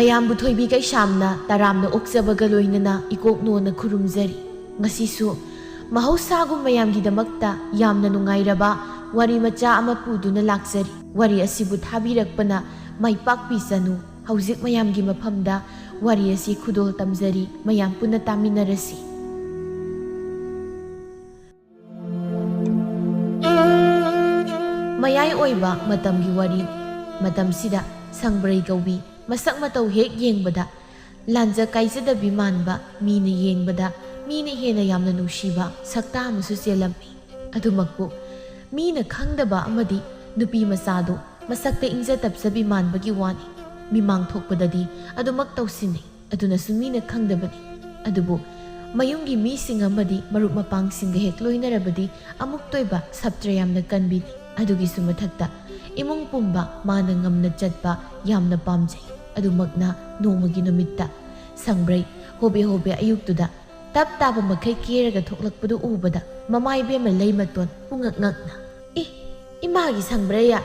ꯃꯌꯥꯝꯕꯨ ꯊꯣꯏꯕꯤ ꯀꯩꯁꯥꯝꯅ ꯇꯔꯥꯝꯅ ꯑꯣꯛꯆꯕꯒ ꯂꯣꯏꯅꯅ ꯏꯀꯣꯛꯅꯣꯅ ꯈꯨꯔꯨꯝꯖꯔꯤ ꯉꯁꯤꯁꯨ ꯃꯍꯧꯁꯥꯒꯨꯝ ꯃꯌꯥꯝꯒꯤꯗꯃꯛꯇ ꯌꯥꯝꯅ ꯅꯨꯡꯉꯥꯏꯔꯕ ꯋꯥꯔꯤ ꯃꯆꯥ ꯑꯃ ꯄꯨꯗꯨꯅ ꯂꯥꯛꯆꯔꯤ ꯋꯥꯔꯤ ꯑꯁꯤꯕꯨ ꯊꯥꯕꯤꯔꯛꯄꯅ ꯃꯥꯏꯄꯥꯛꯄꯤꯁꯅꯨ ꯍꯧꯖꯤꯛ ꯃꯌꯥꯝꯒꯤ ꯃꯐꯝꯗ ꯋꯥꯔꯤ ꯑꯁꯤ ꯈꯨꯗꯣꯜ ꯇꯝꯖꯔꯤ ꯃꯌꯥꯝ ꯄꯨꯟꯅ ꯇꯥꯃꯤꯟꯅꯔꯁꯤ ꯃꯌꯥꯏ ꯑꯣꯏꯕ ꯃꯇꯝꯒꯤ ꯋꯥꯔꯤ ꯃꯇꯝꯁꯤꯗ ꯁꯪꯕ꯭ꯔꯩ ꯀꯧꯕꯤ ꯃꯁꯛ ꯃꯇꯧ ꯍꯦꯛ ꯌꯦꯡꯕꯗ ꯂꯥꯟꯖ ꯀꯥꯏꯖꯗꯕꯤ ꯃꯥꯟꯕ ꯃꯤꯅ ꯌꯦꯡꯕꯗ ꯃꯤꯅ ꯍꯦꯟꯅ ꯌꯥꯝꯅ ꯅꯨꯡꯁꯤꯕ ꯁꯛꯇꯥ ꯑꯃꯁꯨ ꯆꯦꯜꯂꯝꯃꯤ ꯑꯗꯨꯃꯛꯄꯨ ꯃꯤꯅ ꯈꯪꯗꯕ ꯑꯃꯗꯤ ꯅꯨꯄꯤ ꯃꯆꯥꯗꯨ ꯃꯁꯛꯇ ꯏꯪꯖ ꯇꯞꯆꯕꯤ ꯃꯥꯟꯕꯒꯤ ꯋꯥꯅꯤ ꯃꯤꯃꯥꯡ ꯊꯣꯛꯄꯗꯗꯤ ꯑꯗꯨꯃꯛ ꯇꯧꯁꯤꯟꯅꯩ ꯑꯗꯨꯅꯁꯨ ꯃꯤꯅ ꯈꯪꯗꯕꯅꯤ ꯑꯗꯨꯕꯨ ꯃꯌꯨꯝꯒꯤ ꯃꯤꯁꯤꯡ ꯑꯃꯗꯤ ꯃꯔꯨꯞ ꯃꯄꯥꯡꯁꯤꯡꯒ ꯍꯦꯛ ꯂꯣꯏꯅꯔꯕꯗꯤ ꯑꯃꯨꯛ ꯇꯣꯏꯕ ꯁꯞꯇ꯭ꯔ ꯌꯥꯝꯅ ꯀꯟꯕꯤꯅꯤ ꯑꯗꯨꯒꯤꯁꯨ ꯃꯊꯛꯇ ꯏꯃꯨꯡ ꯄꯨꯝꯕ ꯃꯥꯅ ꯉꯝꯅ ꯆꯠꯄ ꯌꯥꯝꯅ ꯄꯥꯝꯖꯩ ꯑꯗꯨꯃꯛꯅ ꯅꯣꯡꯃꯒꯤ ꯅꯨꯃꯤꯠꯇ ꯁꯪꯕ꯭ꯔꯩ ꯍꯣꯕꯦ ꯍꯣꯕꯦ ꯑꯌꯨꯛꯇꯨꯗ ꯇꯞ ꯇꯥꯕ ꯃꯈꯩ ꯀꯦꯔꯒ ꯊꯣꯛꯂꯛꯄꯗꯨ ꯎꯕꯗ ꯃꯃꯥ ꯏꯕꯦꯝꯃ ꯂꯩ ꯃꯇꯣꯟ ꯄꯨꯡꯉꯛ ꯉꯛꯅ ꯏꯃꯥꯒꯤ ꯁꯪꯕ꯭ꯔꯩꯌꯥ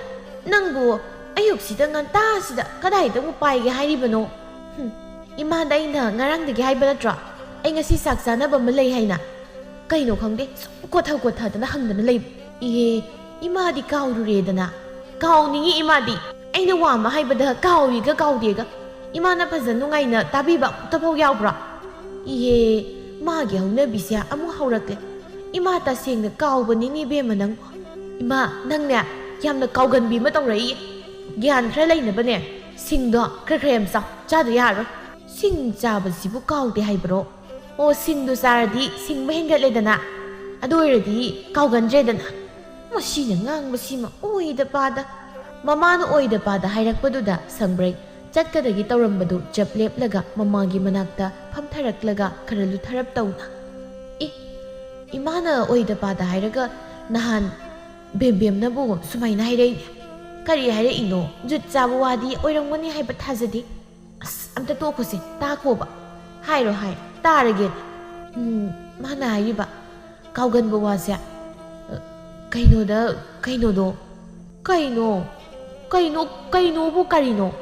ꯅꯪꯕꯨ ꯑꯌꯨꯛꯁꯤꯗ ꯉꯟꯇꯥꯁꯤꯗ ꯀꯗꯥꯏꯗꯕꯨ ꯄꯥꯏꯒꯦ ꯍꯥꯏꯔꯤꯕꯅꯣ ꯏꯃꯥꯗ ꯑꯩꯅ ꯉꯔꯥꯡꯗꯒꯤ ꯍꯥꯏꯕ ꯅꯠꯇ꯭ꯔꯣ ꯑꯩ ꯉꯁꯤ ꯆꯥꯛ ꯆꯥꯅꯕ ꯑꯃ ꯂꯩ ꯍꯥꯏꯅ ꯀꯩꯅꯣ ꯈꯪꯗꯦ ꯁꯨꯝ ꯀꯣꯊꯗꯅ ꯍꯪꯗꯅ ꯂꯩꯕ ꯏꯍꯦ 이마디 까우르레다나 까우닝이 이마디 아이나 와마 하이바다 까우이가 까우디가 이마나 파자 누가이나 따비바 붙어보 야우브라 이해 마게 하우나비시야 아무 하우라클레 이마 따생나 까우버니니 베마낭 이마 낭냐 얌나 까우건비마 떠라이 յան khra leinabaने singdo khra yamsa chadu yaro sing chabasibu kaudi haibro o singdu saradi singba hengatledana adu oiradi kaugandredana ꯃꯁꯤꯅ ꯉꯥꯡꯕꯁꯤꯃ ꯑꯣꯏꯗ ꯄꯥꯗ ꯃꯃꯥꯅ ꯑꯣꯏꯗ ꯄꯥꯗ ꯍꯥꯏꯔꯛꯄꯗꯨꯗ ꯁꯪꯕ꯭ꯔꯩ ꯆꯠꯀꯗꯒꯤ ꯇꯧꯔꯝꯕꯗꯨ ꯆꯞ ꯂꯦꯞꯂꯒ ꯃꯃꯥꯒꯤ ꯃꯅꯥꯛꯇ ꯐꯝꯊꯔꯛꯂꯒ ꯈꯔ ꯂꯨꯊꯔꯞ ꯇꯧꯅ 이마나 어이다 바다 하이라가 나한 뱀뱀나보 수마이나 하이레이네 까리 하이레이노 쯧짜부 와디 오이랑거니 하이바 타자디 아스 암타 또코세 따코바 하이로 하이 따르게 마나 하이바 가우건보 와세 그이노도 그이노부 까리노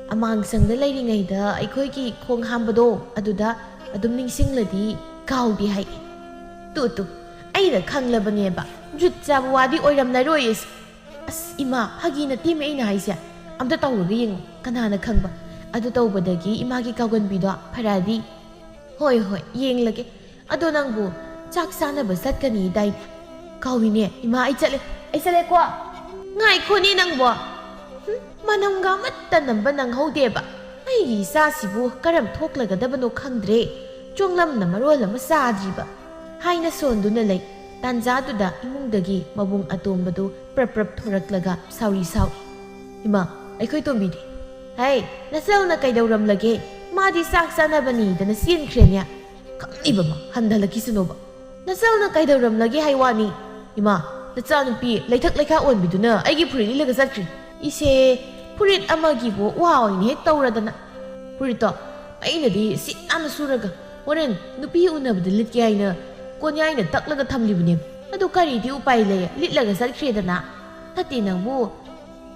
아망상다 레이링아이다 아이코이기 콩함바도 아두다 ꯑꯗꯨꯝ ꯅꯤꯡꯁꯤꯡꯂꯗꯤ ꯀꯥꯎꯗꯦ ꯍꯥꯏ ꯇꯨ ꯑꯩꯅ ꯈꯪꯂꯕꯅꯦꯕ ꯖꯨꯠ ꯆꯥꯕ ꯋꯥꯗꯤ ꯑꯣꯏꯔꯝꯂꯔꯣꯏ ꯑꯁ ꯏꯃꯥ ꯐꯥꯒꯤ ꯅꯠꯇꯦꯃꯦ ꯑꯩꯅ ꯍꯥꯏꯁꯦ ꯑꯝꯇ ꯇꯧꯔꯒ ꯌꯦꯡꯉꯨ ꯀꯅꯥꯅ ꯈꯪꯕ ꯑꯗꯨ ꯇꯧꯕꯗꯒꯤ ꯏꯃꯥꯒꯤ ꯀꯥꯎꯒꯟꯕꯤꯗꯣ ꯐꯔꯗꯤ ꯍꯣꯏ ꯌꯦꯡꯂꯒꯦ ꯑꯗꯣ ꯅꯪꯕꯨ ꯆꯥꯛ ꯆꯥꯅꯕ ꯆꯠꯀꯅꯤ ꯗꯥꯏꯅꯦ ꯀꯥꯎꯏꯅꯦ ꯏꯃꯥ ꯑꯩ ꯆꯠꯂꯦꯀꯣ ꯉꯥꯏꯈꯣꯅꯦ ꯅꯪꯕꯣ ꯃꯅꯝꯒ ꯑꯃꯠꯇ ꯅꯝꯕ ꯅꯪꯍꯧꯗꯦꯕ ꯑꯩꯒꯤ ꯏꯆꯥꯁꯤꯕꯨ ꯀꯔꯝ ꯊꯣꯛꯂꯒꯗꯕꯅꯣ ꯈꯪꯗ꯭ꯔꯦ ꯆꯣꯡꯂꯝꯅ ꯃꯔꯣꯜ ꯑꯃ ꯆꯥꯗ꯭ꯔꯤꯕ ꯍꯥꯏꯅ ꯁꯣꯟꯗꯨꯅ ꯂꯩ ꯇꯥꯟꯖꯥꯗꯨꯗ ꯏꯃꯨꯡꯗꯒꯤ ꯃꯕꯨꯡ ꯑꯇꯣꯝꯕꯗꯨ ꯄ꯭ꯔꯞ ꯊꯣꯔꯛꯂꯒ ꯁꯥꯎꯏ ꯏꯃꯥ ꯑꯩꯈꯣꯏ ꯇꯣꯝꯕꯤꯗꯤ ꯍꯩ ꯅꯆꯜꯅ ꯀꯩꯗꯧꯔꯝꯂꯒꯦ ꯃꯥꯗꯤ ꯆꯥꯛ ꯆꯥꯅꯕꯅꯤꯗꯅ ꯆꯦꯟꯈ꯭ꯔꯦꯅꯦ ꯈꯪꯏꯕꯃ ꯍꯟꯊꯂꯛꯈꯤꯁꯅꯣꯕ ꯅꯆꯜꯅ ꯀꯩꯗꯧꯔꯝꯂꯒꯦ ꯍꯥꯏ ꯋꯥꯅꯤ ꯏꯃꯥ ꯅꯆꯥꯅꯨꯄꯤ ꯂꯩꯊꯛ ꯂꯩꯈꯥ ꯑꯣꯟꯕꯤꯗꯨꯅ ꯑꯩꯒꯤ ꯐꯨꯔꯤꯠ ꯂꯤꯠꯂꯒ ꯆꯠꯈ꯭ꯔꯦ ꯏꯁꯦ ꯐꯨꯔꯤꯠ ꯑꯃꯒꯤꯕꯨ ꯋꯥ ꯑꯣꯏꯅ ꯍꯦꯛ ꯇꯧꯔꯗꯅ ꯐꯨꯔꯤꯠꯇꯣ ꯑꯩꯅꯗꯤ ꯁꯤꯠ ꯌꯥꯝꯅ ꯁꯨꯔꯒ ꯍꯣꯔꯦꯟ ꯅꯨꯄꯤ ꯎꯅꯕꯗ ꯂꯤꯠꯀꯦ ꯍꯥꯏꯅ ꯀꯣꯟꯌꯥꯏꯅ ꯇꯛꯂꯒ ꯊꯝꯂꯤꯕꯅꯦꯕ ꯑꯗꯨ ꯀꯔꯤꯗꯤ ꯎꯄꯥꯏ ꯂꯩ ꯂꯤꯠꯂꯒ ꯆꯠꯈ꯭ꯔꯦꯗꯅ ꯅꯠꯇꯦ ꯅꯪꯕꯨ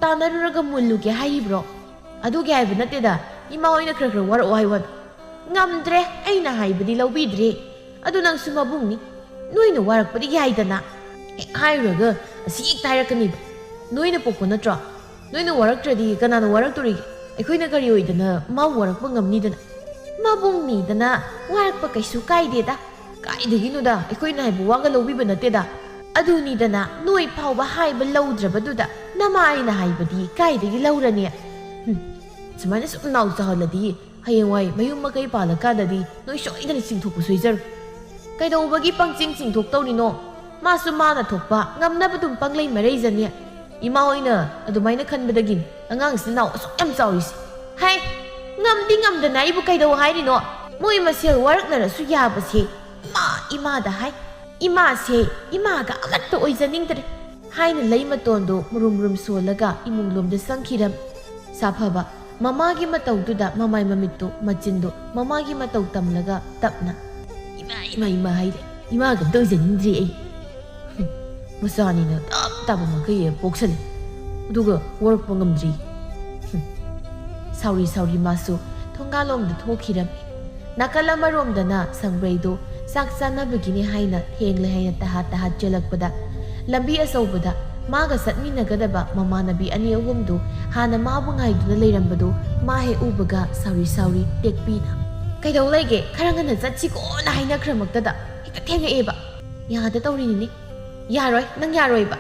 ꯇꯥꯟꯅꯔꯨꯔꯒ ꯃꯨꯜꯂꯨꯒꯦ ꯍꯥꯏꯔꯤꯕ꯭ꯔꯣ ꯑꯗꯨꯒꯤ ꯍꯥꯏꯕ ꯅꯠꯇꯦꯗ ꯏꯃꯥ ꯍꯣꯏꯅ ꯈꯔ ꯋꯥꯔꯛꯑꯣ ꯍꯥꯏꯋꯥꯗ ꯉꯝꯗ꯭ꯔꯦ ꯑꯩꯅ ꯍꯥꯏꯕꯗꯤ ꯂꯧꯕꯤꯗ꯭ꯔꯦ ꯑꯗꯨ ꯅꯪꯁꯨ ꯃꯕꯨꯡꯅꯤ ꯅꯣꯏꯅ ꯋꯥꯔꯛꯄꯗꯤ ꯌꯥꯏꯗꯅ ꯍꯦꯛ ꯍꯥꯏꯔꯨꯔꯒ ꯑꯁꯤ ꯍꯦꯛꯇ ꯍꯥꯏꯔꯛꯀꯅꯤꯕ ꯅꯣꯏꯅ ꯄꯣꯛꯄ ꯅꯠꯇ꯭ꯔꯣ ꯅꯣꯏꯅ ꯋꯥꯔꯛꯇ꯭ꯔꯗꯤ ꯀꯅꯥꯅ ꯋꯥꯔꯛꯇꯣꯔꯤꯒꯦ ꯑꯩꯈꯣꯏꯅ ꯀꯔꯤ ꯑꯣꯏꯗꯅ ꯃꯥꯕꯨ ꯋꯥꯔꯛꯄ ꯉꯝꯅꯤꯗꯅ ꯃꯕꯨꯡꯅꯤꯗꯅ ꯋꯥꯔꯛꯄ ꯀꯩꯁꯨ ꯀꯥꯏꯗꯦꯗ ꯀꯥꯏꯗꯒꯤꯅꯣꯗ ꯑꯩꯈꯣꯏꯅ ꯍꯥꯏꯕ ꯋꯥꯒ ꯂꯧꯕꯤꯕ ꯅꯠꯇꯦꯗ ꯑꯗꯨꯅꯤꯗꯅ ꯅꯣꯏ ꯐꯥꯎꯕ ꯍꯥꯏꯕ ꯂꯧꯗ꯭ꯔꯕꯗꯨꯗ ꯅꯃꯥ ꯑꯩꯅ ꯍꯥꯏꯕꯗꯤ ꯀꯥꯏꯗꯒꯤ ꯂꯧꯔꯅꯤ ꯁꯨꯃꯥꯏꯅ ꯁꯨꯝ ꯅꯥꯎ ꯆꯥꯍꯜꯂꯗꯤ ꯍꯌꯦꯡꯋꯥꯏ ꯃꯌꯨꯝ ꯃꯀꯩ ꯄꯥꯜꯂꯀꯥꯟꯗꯗꯤ ꯅꯣꯏ ꯁꯣꯏꯗꯅ ꯆꯤꯡꯊꯣꯛꯄ ꯁꯣꯏꯖꯔꯣꯏ ꯀꯩꯗꯧꯕꯒꯤ ꯆꯤꯡꯊꯣꯛꯇꯧꯔꯤꯅꯣ ꯃꯥꯁꯨ ꯃꯥꯅ ꯊꯣꯛꯄ ꯉꯝꯅꯕ ꯑꯗꯨꯝ ꯄꯪꯂꯩ ꯃꯔꯩꯖꯅꯤ ꯏꯃꯥ ꯍꯣꯏꯅ ꯑꯗꯨꯃꯥꯏꯅ ꯈꯟꯕꯗꯒꯤꯅꯤ ꯑꯉꯥꯡꯁꯤꯅ ꯅꯥꯎ ꯑꯁꯨꯛ ꯌꯥꯝ ꯆꯥꯎꯔꯤꯁꯦ ꯍꯥꯏ ꯉꯝꯗꯤ ꯉꯝꯗꯅ ꯑꯩꯕꯨ ꯀꯩꯗꯧ ꯍꯥꯏꯔꯤꯅꯣ ꯃꯣꯏ ꯃꯁꯦꯜ ꯋꯥꯔꯛꯅꯔꯁꯨ ꯌꯥꯕꯁꯦ ꯏꯃꯥꯗ ꯍꯥꯏ ꯏꯃꯥꯁꯦ ꯏꯃꯥꯒ ꯑꯃꯠꯇ ꯑꯣꯏꯖꯅꯤꯡꯗ꯭ꯔꯦ ꯍꯥꯏꯅ ꯂꯩ ꯃꯇꯣꯟꯗꯣ ꯃꯨꯔꯨꯝ ꯁꯣꯜꯂꯒ ꯏꯃꯨꯡꯂꯣꯝꯗ ꯆꯪꯈꯤꯔꯝ ꯁꯥꯐꯕ ꯃꯃꯥꯒꯤ ꯃꯇꯧꯗꯨꯗ ꯃꯃꯥꯏ ꯃꯃꯤꯠꯇꯣ ꯃꯆꯤꯟꯗꯣ ꯃꯃꯥꯒꯤ ꯃꯇꯧ ꯇꯝꯂꯒ ꯇꯞꯅ ꯏꯃꯥ ꯍꯥꯏꯔꯦ ꯏꯃꯥꯒ ꯑꯝꯇ ꯑꯣꯏꯖꯅꯤꯡꯗ꯭ꯔꯦ ꯑꯩ ꯃꯆꯥꯅꯤꯅ ꯇꯞ ꯇꯥꯕ ꯃꯈꯩ ꯄꯣꯛꯁꯜꯂꯦ ꯑꯗꯨꯒ ꯋꯥꯔꯛꯄ ꯉꯝꯗ꯭ꯔꯤ ꯁꯥꯎꯔꯤ ꯃꯥꯁꯨ ꯊꯣꯡꯒꯥꯜꯂꯣꯝꯗ ꯊꯣꯛꯈꯤꯔꯝꯃꯤ꯫ ꯅꯥꯀꯜ ꯑꯃꯔꯣꯝꯗꯅ ꯁꯪꯕ꯭ꯔꯩꯗꯨ ꯆꯥꯛ ꯆꯥꯅꯕꯒꯤꯅꯤ ꯍꯥꯏꯅ ꯊꯦꯡꯂꯦ ꯍꯥꯏꯅ ꯇꯍꯥꯠ ꯆꯦꯜꯂꯛꯄꯗ ꯂꯝꯕꯤ ꯑꯆꯧꯕꯗ ꯃꯥꯒ ꯆꯠꯃꯤꯟꯅꯒꯗꯕ ꯃꯃꯥꯟꯅꯕꯤ ꯑꯅꯤ ꯑꯍꯨꯝꯗꯨ ꯍꯥꯟꯅ ꯃꯥꯕꯨ ꯉꯥꯏꯗꯨꯅ ꯂꯩꯔꯝꯕꯗꯨ ꯃꯥ ꯍꯦꯛ ꯎꯕꯒ ꯁꯥꯎꯔꯤ ꯇꯦꯛꯄꯤꯅ "ꯀꯩꯗꯧ ꯂꯩꯒꯦ? ꯈꯔ ꯉꯟꯅ ꯆꯠꯁꯤꯀꯣꯅ ꯍꯥꯏꯅꯈ꯭ꯔꯃꯛꯇꯗ ꯍꯦꯛꯇ ꯊꯦꯡꯉꯛꯑꯦꯕ꯫ ꯌꯥꯗ ꯇꯧꯔꯤꯅꯤꯅꯦ." "ꯌꯥꯔꯣꯏ, ꯅꯪ ꯌꯥꯔꯣꯏꯕ.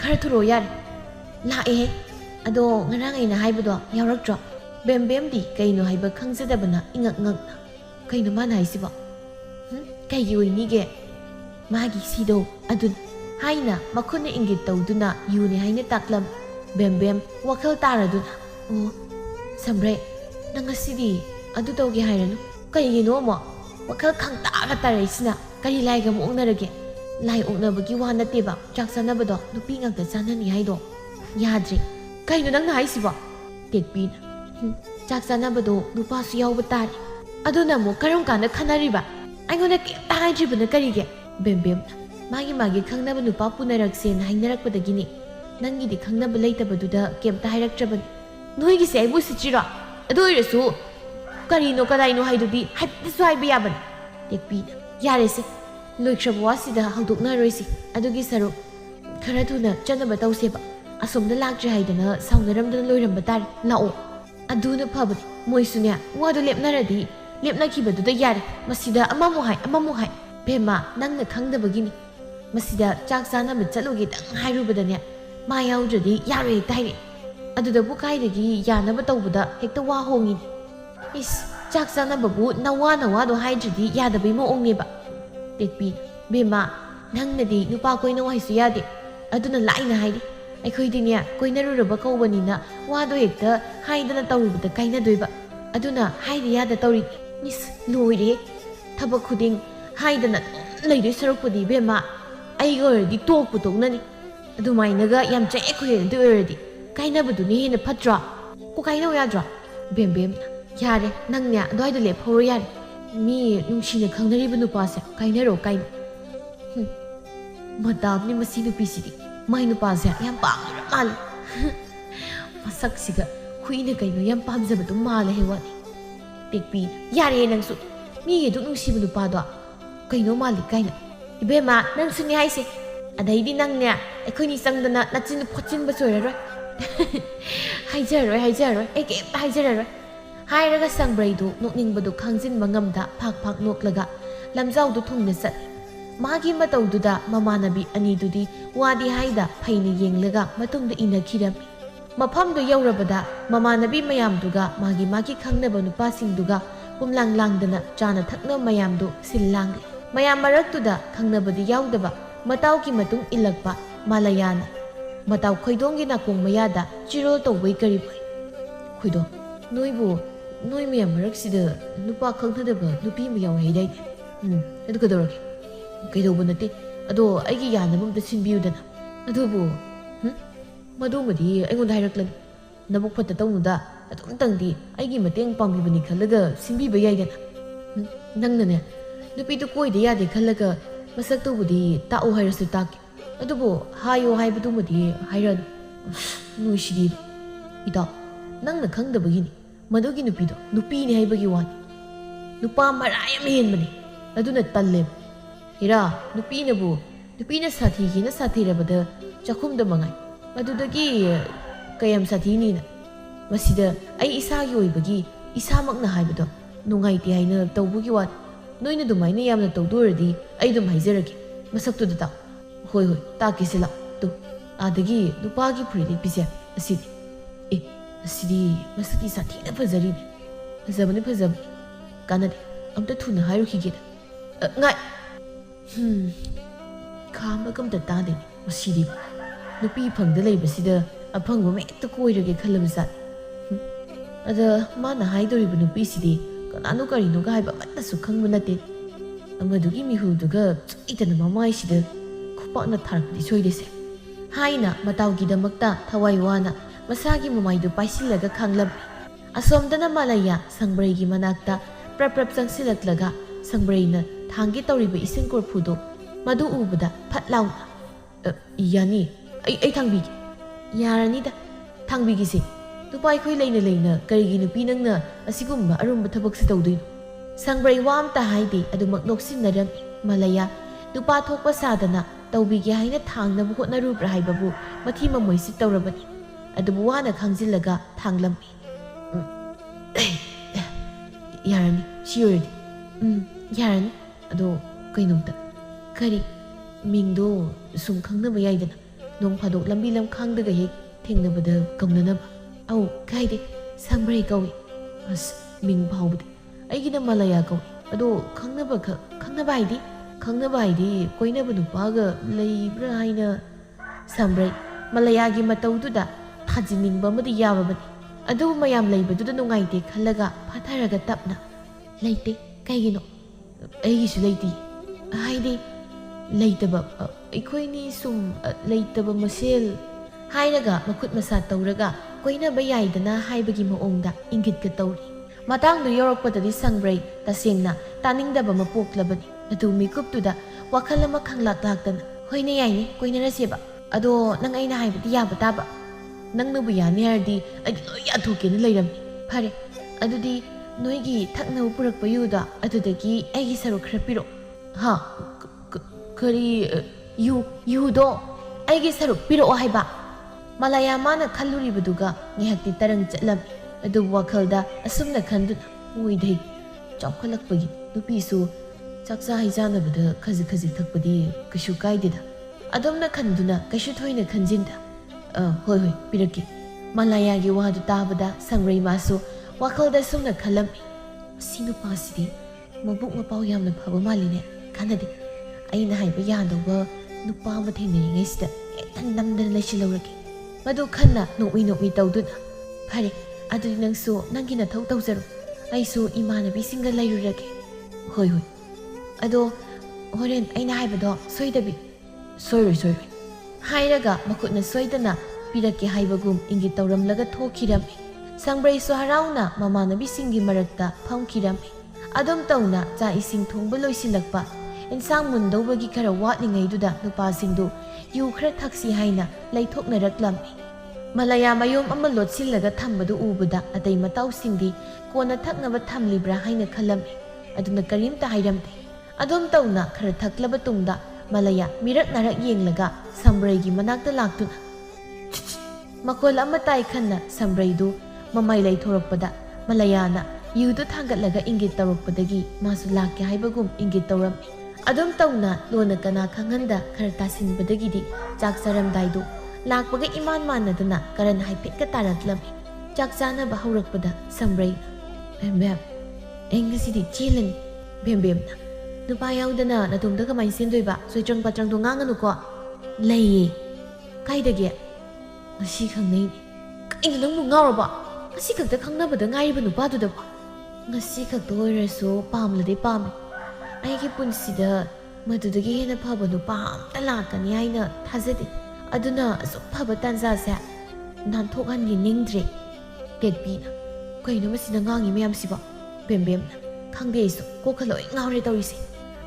ꯈꯔ ꯊꯨꯔꯣ ꯌꯥꯔꯦ." "ꯂꯥꯛꯑꯦꯍꯦ. ꯑꯗꯣ ꯉꯔꯥꯡ ꯑꯩꯅ ꯍꯥꯏꯕꯗꯣ ꯌꯥꯎꯔꯛꯇ꯭ꯔꯣ?" ꯕꯦꯝꯕꯦꯝꯗꯤ ꯀꯩꯅꯣ ꯍꯥꯏꯕ ꯈꯪꯖꯗꯕꯅ ꯏꯉꯛ ꯉꯛꯅ "ꯀꯩꯅꯣ ꯃꯥꯅ ꯍꯥꯏꯁꯤꯕꯣ? ꯀꯩꯒꯤ ꯑꯣꯏꯅꯤꯒꯦ?" "ꯃꯥꯒꯤ ꯁꯤꯗꯣ ꯑꯗꯨꯅꯤ" ꯍꯥꯏꯅ ꯃꯈꯨꯠꯅ ꯏꯪꯒꯤꯠ ꯇꯧꯗꯨꯅ ꯌꯨꯅꯤ ꯍꯥꯏꯅ ꯇꯥꯛꯂꯝ꯫ ꯕꯦꯝꯕꯦꯝ ꯋꯥꯈꯜ ꯇꯥꯔꯗꯨꯅ "ꯑꯣ ꯁꯝꯕ꯭ꯔꯩ, ꯅꯪ ꯉꯁꯤꯗꯤ ꯑꯗꯨ ꯇꯧꯒꯦ ꯍꯥꯏꯔꯅꯨ." "ꯀꯩꯒꯤꯅꯣ ꯑꯃꯨꯛ? ꯋꯥꯈꯜ ꯈꯪꯇꯥꯒ ꯇꯥꯔꯛꯏꯁꯤꯅ ꯀꯔꯤ ꯂꯥꯏꯒ ꯑꯃꯨꯛ ꯑꯣꯛꯅꯔꯒꯦ?" "ꯂꯥꯏ ꯑꯣꯛꯅꯕꯒꯤ ꯋꯥ ꯅꯠꯇꯦꯕ ꯆꯥꯛ ꯆꯥꯅꯕꯗꯣ ꯅꯨꯄꯤ ꯉꯥꯛꯇ ꯆꯥꯅꯅꯤ ꯍꯥꯏꯗꯣ ꯌꯥꯗ꯭ꯔꯦ." "ꯀꯩꯅꯣ ꯅꯪꯅ ꯍꯥꯏꯁꯤꯕꯣ?" ꯇꯦꯛꯄꯤꯅ "ꯆꯥꯛ ꯆꯥꯅꯕꯗꯣ ꯅꯨꯄꯥꯁꯨ ꯌꯥꯎꯕ ꯇꯥꯔꯦ." "ꯑꯗꯨꯅ ꯑꯃꯨꯛ ꯀꯔꯝ ꯀꯥꯟꯗ ꯈꯟꯅꯔꯤꯕ? ꯑꯩꯉꯣꯟꯗ ꯀꯩꯝꯇ ꯍꯥꯏꯗ꯭ꯔꯤꯕꯅ ꯀꯔꯤꯒꯤ?" "ꯕꯦꯝꯕꯦꯝꯅ ꯃꯥꯒꯤ ꯈꯪꯅꯕ ꯅꯨꯄꯥ ꯄꯨꯅꯔꯛꯁꯦꯅ ꯍꯥꯏꯅꯔꯛꯄꯗꯒꯤꯅꯤ. ꯅꯪꯒꯤꯗꯤ ꯈꯪꯅꯕ ꯂꯩꯇꯕꯗꯨꯗ ꯀꯩꯝꯇ ꯍꯥꯏꯔꯛꯇ꯭ꯔꯕꯅꯤ." "ꯅꯣꯏꯒꯤꯁꯦ ꯑꯩꯕꯨ ꯁꯤꯠꯆꯤꯔꯣ? ꯑꯗꯨ ꯑꯣꯏꯔꯁꯨ ꯀꯔꯤꯅꯣ ꯀꯗꯥꯏꯅꯣ ꯍꯥꯏꯗꯨꯗꯤ ꯍꯥꯏꯐꯦꯠꯇꯁꯨ ꯍꯥꯏꯕ ꯌꯥꯕꯅꯤ." ꯇꯦꯛꯄꯤꯅ "ꯌꯥꯔꯦꯁꯦ, ꯂꯣꯏꯈ꯭ꯔꯕ ꯋꯥꯁꯤꯗ ꯍꯧꯗꯣꯛꯅꯔꯣꯏꯁꯤ. ꯑꯗꯨꯒꯤ ꯁꯔꯨꯛ ꯈꯔ ꯊꯨꯅ ꯆꯠꯅꯕ ꯇꯧꯁꯦꯕ. ꯑꯁꯣꯝꯗ ꯂꯥꯛꯇ꯭ꯔꯦ ꯍꯥꯏꯗꯅ ꯁꯥꯎꯅꯔꯝꯗꯅ ꯂꯣꯏꯔꯝꯕ ꯇꯥꯔꯦ. ꯂꯥꯛꯑꯣ." "ꯑꯗꯨꯅ ꯐꯕꯅꯤ. ꯃꯣꯏꯁꯨꯅꯦ ꯋꯥꯗꯣ ꯂꯦꯞꯅꯔꯗꯤ ꯂꯦꯞꯅꯈꯤꯕꯗꯨꯗ ꯌꯥꯔꯦ. ꯃꯁꯤꯗ ꯑꯃꯃꯨꯛ ꯍꯥꯏ." "ꯕꯦꯝꯃ, ꯅꯪꯅ ꯈꯪꯗꯕꯒꯤꯅꯤ. ꯃꯁꯤꯗ ꯆꯥꯛ ꯆꯥꯅꯕ ꯆꯠꯂꯨꯒꯦꯗꯪ ꯍꯥꯏꯔꯨꯕꯗꯅꯦ ꯃꯥ ꯌꯥꯎꯗ꯭ꯔꯗꯤ ꯌꯥꯔꯣꯏ ꯍꯦꯛꯇ ꯍꯥꯏꯔꯛꯑꯦ. ꯑꯗꯨꯗꯕꯨ ꯀꯥꯏꯗꯒꯤ ꯌꯥꯅꯕ ꯇꯧꯕꯗ ꯍꯦꯛꯇ ꯋꯥ ꯍꯣꯡꯉꯤꯅꯤ." "ꯏꯁ, ꯆꯥꯛ ꯆꯥꯅꯕꯕꯨ ꯅꯋꯥꯗꯣ ꯍꯥꯏꯗ꯭ꯔꯗꯤ ꯌꯥꯗꯕꯩ ꯃꯑꯣꯡꯅꯦꯕ." ꯇꯦꯛꯄꯤꯅ "ꯕꯦꯝꯃ, ꯅꯪꯅꯗꯤ ꯅꯨꯄꯥ ꯀꯣꯏꯅꯧ ꯍꯥꯏꯁꯨ ꯌꯥꯗꯦ. ꯑꯗꯨꯅ ꯂꯥꯏꯅ ꯍꯥꯏꯔꯤ. ꯑꯩꯈꯣꯏꯗꯤꯅꯦ ꯀꯣꯏꯅꯔꯨꯔꯕ ꯀꯧꯕꯅꯤꯅ ꯋꯥꯗꯣ ꯍꯦꯛꯇ ꯍꯥꯏꯗꯅ ꯇꯧꯔꯨꯕꯗ ꯀꯥꯏꯅꯗꯣꯏꯕ. ꯑꯗꯨꯅ ꯍꯥꯏꯗ ꯌꯥꯗ ꯇꯧꯔꯤꯅꯤ." "ꯏꯁ, ꯂꯣꯏꯔꯦ. ꯊꯕꯛ ꯈꯨꯗꯤꯡ ꯍꯥꯏꯗꯅ ꯑꯗꯨꯝ ꯂꯩꯗꯣꯏ ꯁꯔꯨꯛꯄꯨꯗꯤ ꯕꯦꯝꯃ, ꯑꯩꯒ ꯑꯣꯏꯔꯗꯤ ꯇꯣꯛꯄꯨ ꯇꯣꯛꯅꯅꯤ. ꯑꯗꯨꯃꯥꯏꯅꯒ ꯌꯥꯝ ꯆꯌꯦꯠ ꯈꯣꯏꯌꯦꯠꯅꯗꯤ ꯑꯣꯏꯔꯗꯤ ꯀꯥꯏꯅꯕꯗꯨꯅ ꯍꯦꯟꯅ ꯐꯠꯇ꯭ꯔꯣ? ꯀꯥꯏꯅꯧ ꯌꯥꯗ꯭ꯔꯣ?" ꯕꯦꯝꯕꯦꯝꯅ "ꯌꯥꯔꯦ, ꯅꯪꯅꯦ ꯑꯗꯨꯋꯥꯏꯗ ꯂꯦꯞꯍꯧꯔꯣ ꯌꯥꯔꯦ. ꯃꯤ ꯅꯨꯡꯁꯤꯅ ꯈꯪꯅꯔꯤꯕ ꯅꯨꯄꯥꯁꯦ ꯀꯥꯏꯅꯔꯣ ꯀꯥꯏꯅ." "ꯃꯇꯥꯝꯅꯤ ꯃꯁꯤ ꯅꯨꯄꯤꯁꯤꯗꯤ. ꯃꯥꯏ ꯅꯨꯄꯥꯁꯦ ꯌꯥꯝ ꯄꯥꯝꯗꯨꯔ ꯃꯥꯜꯂꯦ. ꯃꯁꯛꯁꯤꯒ ꯍꯨꯏꯅ ꯀꯩꯅꯣ ꯌꯥꯝ ꯄꯥꯝꯖꯕꯗꯨ ꯃꯥꯜꯂꯦ ꯍꯥꯏꯋꯥꯅꯤ." ꯇꯦꯛꯄꯤꯅ "ꯌꯥꯔꯦ ꯅꯪꯁꯨ. ꯃꯤꯒꯤ ꯑꯗꯨꯛ ꯅꯨꯡꯁꯤꯕ ꯅꯨꯄꯥꯗꯣ ꯀꯩꯅꯣ ꯃꯥꯜꯂꯤ ꯀꯥꯏꯅ." "ꯏꯕꯦꯝꯃ, ꯅꯪꯁꯨꯅꯦ ꯍꯥꯏꯁꯦ. ꯑꯗꯩꯗꯤ ꯅꯪꯅꯦ ꯑꯩꯈꯣꯏꯅꯤ ꯆꯪꯗꯅ ꯅꯆꯤꯟ ꯐꯣꯠꯆꯤꯟꯕꯁꯨ ꯑꯣꯏꯔꯔꯣꯏ." "ꯍꯥꯏꯖꯔꯔꯣꯏ. ꯑꯩ ꯀꯩꯝꯇ ꯍꯥꯏꯖꯔꯔꯣꯏ." ꯍꯥꯏꯔꯒ ꯁꯪꯕ꯭ꯔꯩꯗꯨ ꯅꯣꯛꯅꯤꯡꯕꯗꯨ ꯈꯥꯡꯖꯤꯟꯕ ꯉꯝꯗ ꯐꯥꯛ ꯅꯣꯛꯂꯒ ꯂꯝꯖꯥꯎꯗꯨ ꯊꯨꯡꯅ ꯆꯠꯂꯤ꯫ ꯃꯥꯒꯤ ꯃꯇꯧꯗꯨꯗ ꯃꯃꯥꯟꯅꯕꯤ ꯑꯅꯤꯗꯨꯗꯤ ꯋꯥꯗꯤ ꯍꯥꯏꯗ ꯐꯩꯅ ꯌꯦꯡꯂꯒ ꯃꯇꯨꯡꯗ ꯏꯟꯅꯈꯤꯔꯝꯃꯤ꯫ ꯃꯐꯝꯗꯨ ꯌꯧꯔꯕꯗ ꯃꯃꯥꯟꯅꯕꯤ ꯃꯌꯥꯝꯗꯨꯒ ꯃꯥꯒꯤ ꯈꯪꯅꯕ ꯅꯨꯄꯥꯁꯤꯡꯗꯨꯒ ꯄꯨꯝꯂꯥꯡꯗꯅ ꯆꯥꯅ ꯊꯛꯅꯕ ꯃꯌꯥꯝꯗꯨ ꯁꯤꯜ ꯂꯥꯡꯂꯤ꯫ ꯃꯌꯥꯝ ꯃꯔꯛꯇꯨꯗ ꯈꯪꯅꯕꯗꯤ ꯌꯥꯎꯗꯕ ꯃꯇꯥꯎꯒꯤ ꯃꯇꯨꯡ ꯏꯜꯂꯛꯄ ꯃꯥꯂꯌꯥꯅ ꯃꯇꯥꯎ ꯈꯣꯏꯗꯣꯡꯒꯤ ꯅꯥꯀꯣꯡ ꯃꯌꯥꯗ ꯆꯤꯔꯣꯜ ꯇꯧꯕꯩ ꯀꯔꯤꯕꯣꯏ "ꯈꯣꯏꯗꯣꯡ, ꯅꯣꯏ ꯃꯌꯥꯝ ꯃꯔꯛꯁꯤꯗ ꯅꯨꯄꯥ ꯈꯪꯅꯗꯕ ꯅꯨꯄꯤ ꯑꯃ ꯌꯥꯎꯋꯦ ꯍꯥꯏꯗꯥꯏꯅꯦ? ꯑꯗꯨ ꯀꯩꯗꯧꯔꯒꯦ?" "ꯀꯩꯗꯧꯕ ꯅꯠꯇꯦ. ꯑꯗꯣ ꯑꯩꯒꯤ ꯌꯥꯅꯕ ꯑꯝꯇ ꯁꯤꯟꯕꯤꯌꯨꯗꯅ." "ꯑꯗꯨꯕꯨ ꯃꯗꯨꯃꯗꯤ ꯑꯩꯉꯣꯟꯗ ꯍꯥꯏꯔꯛꯂꯅꯤ. ꯅꯕꯨꯛ ꯐꯠꯇ ꯇꯧꯅꯨꯗ. ꯑꯗꯨꯝꯇꯪꯗꯤ ꯑꯩꯒꯤ ꯃꯇꯦꯡ ꯄꯥꯡꯕꯤꯕꯅꯤ ꯈꯜꯂꯒ ꯁꯤꯟꯕꯤꯕ ꯌꯥꯏꯗꯅ. ꯅꯪꯅꯅꯦ ꯅꯨꯄꯤꯗꯨ ꯀꯣꯏꯗ ꯌꯥꯗꯦ ꯈꯜꯂꯒ ꯃꯁꯛꯇꯨꯕꯨꯗꯤ ꯇꯥꯛꯎ ꯍꯥꯏꯔꯁꯨ ꯇꯥꯛꯀꯦ. ꯑꯗꯨꯕꯨ ꯍꯥꯏꯌꯣ ꯍꯥꯏꯕꯗꯨꯃꯗꯤ ꯍꯥꯏꯔꯛꯑꯅꯨ." "ꯅꯣꯏꯁꯤꯗꯤ." "ꯏꯇꯥꯎ, ꯅꯪꯅ ꯈꯪꯗꯕꯒꯤꯅꯤ. ꯃꯗꯨꯒꯤ ꯅꯨꯄꯤꯗꯣ ꯅꯨꯄꯤꯅꯤ ꯍꯥꯏꯕꯒꯤ ꯋꯥꯅꯤ. ꯅꯨꯄꯥ ꯃꯔꯥ ꯌꯥꯝ ꯍꯦꯟꯕꯅꯤ. ꯑꯗꯨꯅ ꯇꯜꯂꯦꯕ. ꯍꯦꯔꯥ, ꯅꯨꯄꯤꯅ ꯁꯥꯊꯤꯒꯦꯅ ꯁꯥꯊꯤꯔꯕꯗ ꯆꯥꯛꯈꯨꯝꯗ ꯃꯉꯥꯏ. ꯑꯗꯨꯗꯒꯤ ꯀꯌꯥꯝ ꯁꯥꯊꯤꯅꯤꯅ. ꯃꯁꯤꯗ ꯑꯩ ꯏꯁꯥꯒꯤ ꯑꯣꯏꯕꯒꯤ ꯏꯁꯥꯃꯛꯅ ꯍꯥꯏꯕꯗꯣ ꯅꯨꯡꯉꯥꯏꯇꯦ ꯍꯥꯏꯅ ꯇꯧꯕꯒꯤ ꯋꯥꯅꯤ. ꯅꯣꯏꯅ ꯑꯗꯨꯃꯥꯏꯅ ꯌꯥꯝꯅ ꯇꯧꯗꯣꯏꯔꯗꯤ ꯑꯩ ꯑꯗꯨꯝ ꯍꯥꯏꯖꯔꯒꯦ. ꯃꯁꯛꯇꯨꯗ ꯇꯥꯛ." "ꯍꯣꯏ, ꯇꯥꯛꯀꯦꯁꯦ ꯂꯥꯛꯑꯣ. ꯇꯨ, ꯑꯥꯗꯒꯤ ꯅꯨꯄꯥꯒꯤ ꯐꯨꯔꯤꯠ ꯂꯤꯠꯄꯤꯁꯦ ꯑꯁꯤꯗꯤ. ꯑꯁꯤꯗꯤ ꯃꯁꯛꯇꯤ ꯁꯥꯊꯤꯅ ꯐꯖꯔꯤꯅꯦ." "ꯐꯖꯕꯅꯤ. ꯀꯥꯟꯅꯗꯦ. ꯑꯝꯇ ꯊꯨꯅ ꯍꯥꯏꯔꯨꯈꯤꯒꯦꯗ." "ꯉꯥꯏ." ꯈꯥꯝꯕꯒ ꯑꯝꯇ ꯇꯥꯗꯦꯅꯦ ꯃꯁꯤꯗꯤ. ꯅꯨꯄꯤ ꯐꯪꯗ ꯂꯩꯕꯁꯤꯗ ꯑꯐꯪꯕ ꯑꯃ ꯍꯦꯛꯇ ꯀꯣꯏꯔꯒꯦ ꯈꯜꯂꯕꯖꯥꯠꯅꯤ. ꯑꯗ ꯃꯥꯅ ꯍꯥꯏꯗꯣꯔꯤꯕ ꯅꯨꯄꯤꯁꯤꯗꯤ ꯀꯅꯥꯅꯣ ꯀꯔꯤꯅꯣꯒ ꯍꯥꯏꯕ ꯑꯃꯠꯇꯁꯨ ꯈꯪꯕ ꯅꯠꯇꯦ. ꯑꯃꯗꯨꯒꯤ ꯃꯤꯍꯨꯜꯗꯨꯒ ꯆꯩꯗꯅ ꯃꯃꯥꯏꯁꯤꯗ ꯈꯨꯄꯥꯛꯅ ꯊꯥꯔꯛꯄꯗꯤ ꯁꯣꯏꯗꯦꯁꯦ." ꯍꯥꯏꯅ ꯃꯇꯥꯎꯒꯤꯗꯃꯛꯇ ꯊꯋꯥꯏ ꯋꯥꯅ ꯃꯁꯥꯒꯤ ꯃꯃꯥꯏꯗꯨ ꯄꯥꯏꯁꯤꯜꯂꯒ ꯈꯥꯡꯂꯝꯃꯤ꯫ ꯑꯁꯣꯝꯗꯅ ꯃꯥꯂꯌꯥ ꯁꯪꯕ꯭ꯔꯩꯒꯤ ꯃꯅꯥꯛꯇ ꯄ꯭ꯔꯞ ꯆꯪꯁꯤꯜꯂꯛꯂꯒ ꯁꯪꯕ꯭ꯔꯩꯅ ꯊꯥꯡꯒꯦ ꯇꯧꯔꯤꯕ ꯏꯁꯤꯡ ꯀꯣꯔꯐꯨꯗꯣ ꯃꯗꯨ ꯎꯕꯗ ꯐꯠ ꯂꯥꯎꯅ "ꯌꯥꯅꯤ, ꯑꯩ ꯊꯥꯡꯕꯤꯒꯦ." "ꯌꯥꯔꯅꯤꯗ, ꯊꯥꯡꯕꯤꯒꯦꯁꯦ." Nupa akhoi leina leina karigi nupi nangna asigumba arumba thabak si tawdoino. Sangbrai wa amta haide adumak noksinnaram Malaya nupa thokpa sadana tawbige haina thangnabu hotnarubra haibabu mathi mamoi si tawrabani. Adubu wana khangjillaga thanglammi. Yarani, siyurdi. Yarani, ado kainomta. Kari, mingdo sum khangnaba yaidana. Nong phadok lambi lam khangdaga hek thengnabada kaunanaba. Au, kaide, Sangbrai kawi. As, ming bhaubadi. Aigina Malaya kawi. Ado khangnaba haidi. Khangnaba haidi, koinaba nupaga leibra haina. Sangbrai, Malayagi mataududa thajiningba amadi yababani. Adu mayam leibaduda nungaite khallaga phatharaga tapna. Leite, kaigino. Aigisu leiti. Haidi, leitaba, aikoini sum leitaba masel. Hairaga makut masa tauraga koinaba yaidana haibagi maongda ingitga tauri. Matangdu yorokpadadi Sangbrai tasengna taningdaba mapoklabani. Adu mikuptuda wakhal ama khanglak-laktana. Hoine yaini koinaraseba. Ado nang aina haibadi yaba taba. Nang nabu yani hardi adi loi yathokena leiramni. Phare, adudi noigi thaknabu purakpa yuda adudagi aigi saruk khara piro. Ha, kari yudo aigi saruk piro haiba. Malaya mana khalluribaduga ngihakti tarang chatlami. Adu wakhalda asumna khanduna uidai chawkhalakpagi nupisu chaksa haijanabada khazi thakpadi kashu kaidida. Adomna khanduna kashu thoina khanjinda. Hoi piraki. Malayagi wadu tabada Sangbrai masu wakhalda sumna khalami. Sinu pasidi mabuk mapau yamna phaba maline kanade. Aina haiba yandauba nupa ama thengneringaisida hektan namdana laisilawraki. Madu khanna nokmi tawduna. Phare, adudi nangsu nangi nathau tawjaru. Aisu imanabi singa lairurake. Hoi. Ado horen aina haibado soidabi. Soiroi. Hairaga makutna soidana pirake haibagum ingi tawramlaga thokirami. Sangbrai su harauna mamanabi singi marakta phamkirami. Adom tawna cha ising thongba loisilakpa. Ensang mundawbagi khara watlingaidudha nupasingdu yu khara thaksi haina laithoknaraklammi. Malaya mayom ama lotsillaga thambadu ubada atai matawsingdi kona thaknaba thamlibra haina khalami. Aduna karimta hairamte. Adom tawna khara thaklaba tungda Malaya mirak narak yenglaga Sangraigi manakta laktuna. Makol ama tai khanna Sangraidu mamai laithorakpada Malayana yudu thangatlaga ingit tawrakpadagi masu lakke haibagum ingit tawrammi. Adom tawna lona kana khanganda khara tasinbadagidi chak charamdaidu lakpaga iman manaduna karan haipekka taraklami. Chak chanaba haurakpada Sangbrai bem engasidi chilani bem nupa yaudana natumda kamai sendoiba soitrang patrang do nganganu ko leiye kaidage ngasi khangnei kaina nangmu ngawraba ngasi khakta khangnabada ngairiba nupa duda ngasi khakta oirasu pamlade pame aigi punsida madudagi hena phaba nupa amta lakani haina thajade aduna asuk phaba tanza se nanthokhan ningdre ketpina kaina masina ngangi mayam siba bem khangde isu kokhaloi ngawre tawise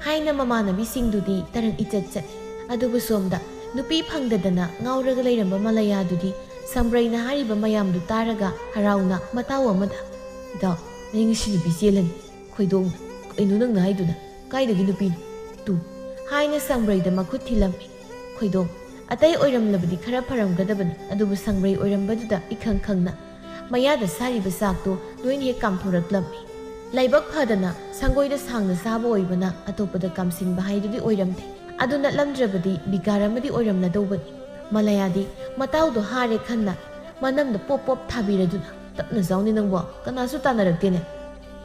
haina mamanabi singdudi tarang ichat adubu somda nupi phangdadana ngauraga leiramba Malaya dudi Sangbrai na hariba mayamdu taraga harauna mataw amada da ningsi nupi jelan khoidong kainu nang na haiduna kaidagi nupi tu haina Sangbrai da makhut thilammi khoidong atai oiramlabadi khara pharamgadabani adubu Sangbrai oirambaduda ikhangna mayada sariba sakto loin he kamthoraklammi. Laibak phadana sangoida sangna saba oibana atopada kamsin bahaidudi oiramte aduna lamdrabadi bigaramadi oiramna dawbani Malayadi matawdo hare khanna manamda pop thabiraduna tapna zawni nangbo kanasu tanaraktene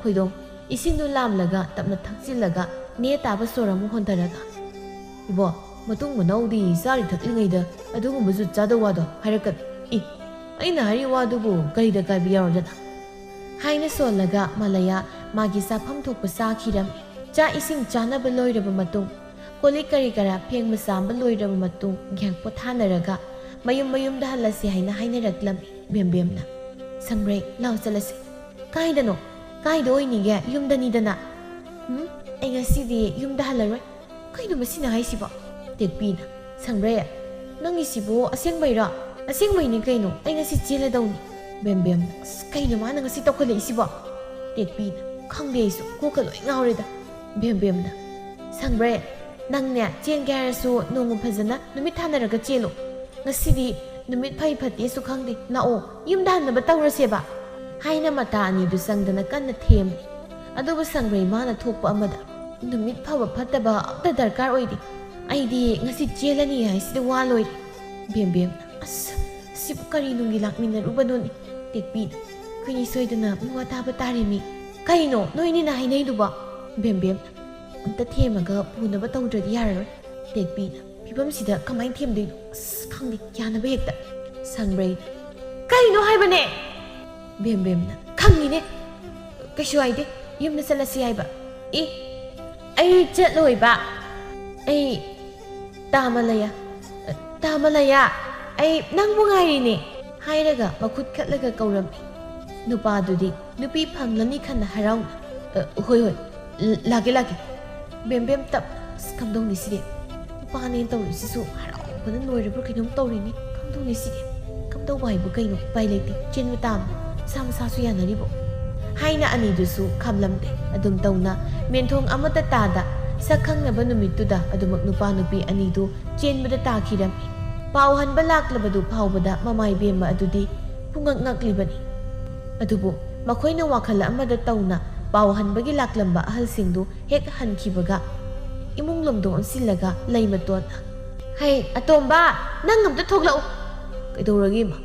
khoidong isingdu lamlaga tapna thakchillaga ne taba soramu hontaraga ibo matung manaudi sari thaklingaida adugumbasu chadawado harakat I aina hari wadubu karida kabi yarodana haina solaga Malaya magi safam thokpa sakhiram cha ising chanaba loiraba matung koli kari kara pheng masamba loiraba matung gyang pothanaraga mayum da halasi haina hainaraklam bemna Sangbrai law chalase kaidano kaido oinige yumdani dana ai ngasidi yumda halaroi kaino masina haisiba tekpina Sangbrai nangi sibo asengbaira asengbaini kaino ai ngasi chela dawni Bem bem kayno mana ngasi tawkhalisibo tekpi khangde isu koka loi ngaureda bem bem na sangbre nangnya chen garasu nongu phajana numit thanaraga chelo ngasidi numit phai phati su khangde lao yumdan na batawrase ba haina mata ani du sangdana kanna them adubu sangbre mana thokpa amada numit phawa phataba ta darkar oidi aidi ngasi chelani hai sida wa loi bem bem as sip kari nungi lakmina rubadoni tekpi khini soidana muwa taba tarimi kaino noini na hainai duba bem bem anta themaga punaba tawdradi yararoi tekpi pibam sida kamai themdei khangdi kyana ba hekta sangbrai kaino haibane bem bem na khangi ne kaishu aide yumna salasi haiba e ai chatloi ba ai tamalaya ai nangbu ngairi ne hairaga makhut khatlaga kauram nupadudi nupi phanglani khanna harau hoi lage bem bem tap kamdong ni side pane tawri sisu harau bana noire bro kinom tawri ni kamdong ni side kamdong bai bu kaino bai leti chen tam sam sa su yana ribo haina ani dusu khamlamde adum tawna menthong amata tada sakhang na banumituda adumak nupa nupi ani du chen bada takhiram pau han balak labadu pau bada mamai bema adudi pungak ngaklibani adubu makoina wakhala amada tawna pau han bagi laklamba ahal singdu hek han khibaga imung lomdo onsilaga leimaton hai atomba nang amta thoklau kaidoragi ma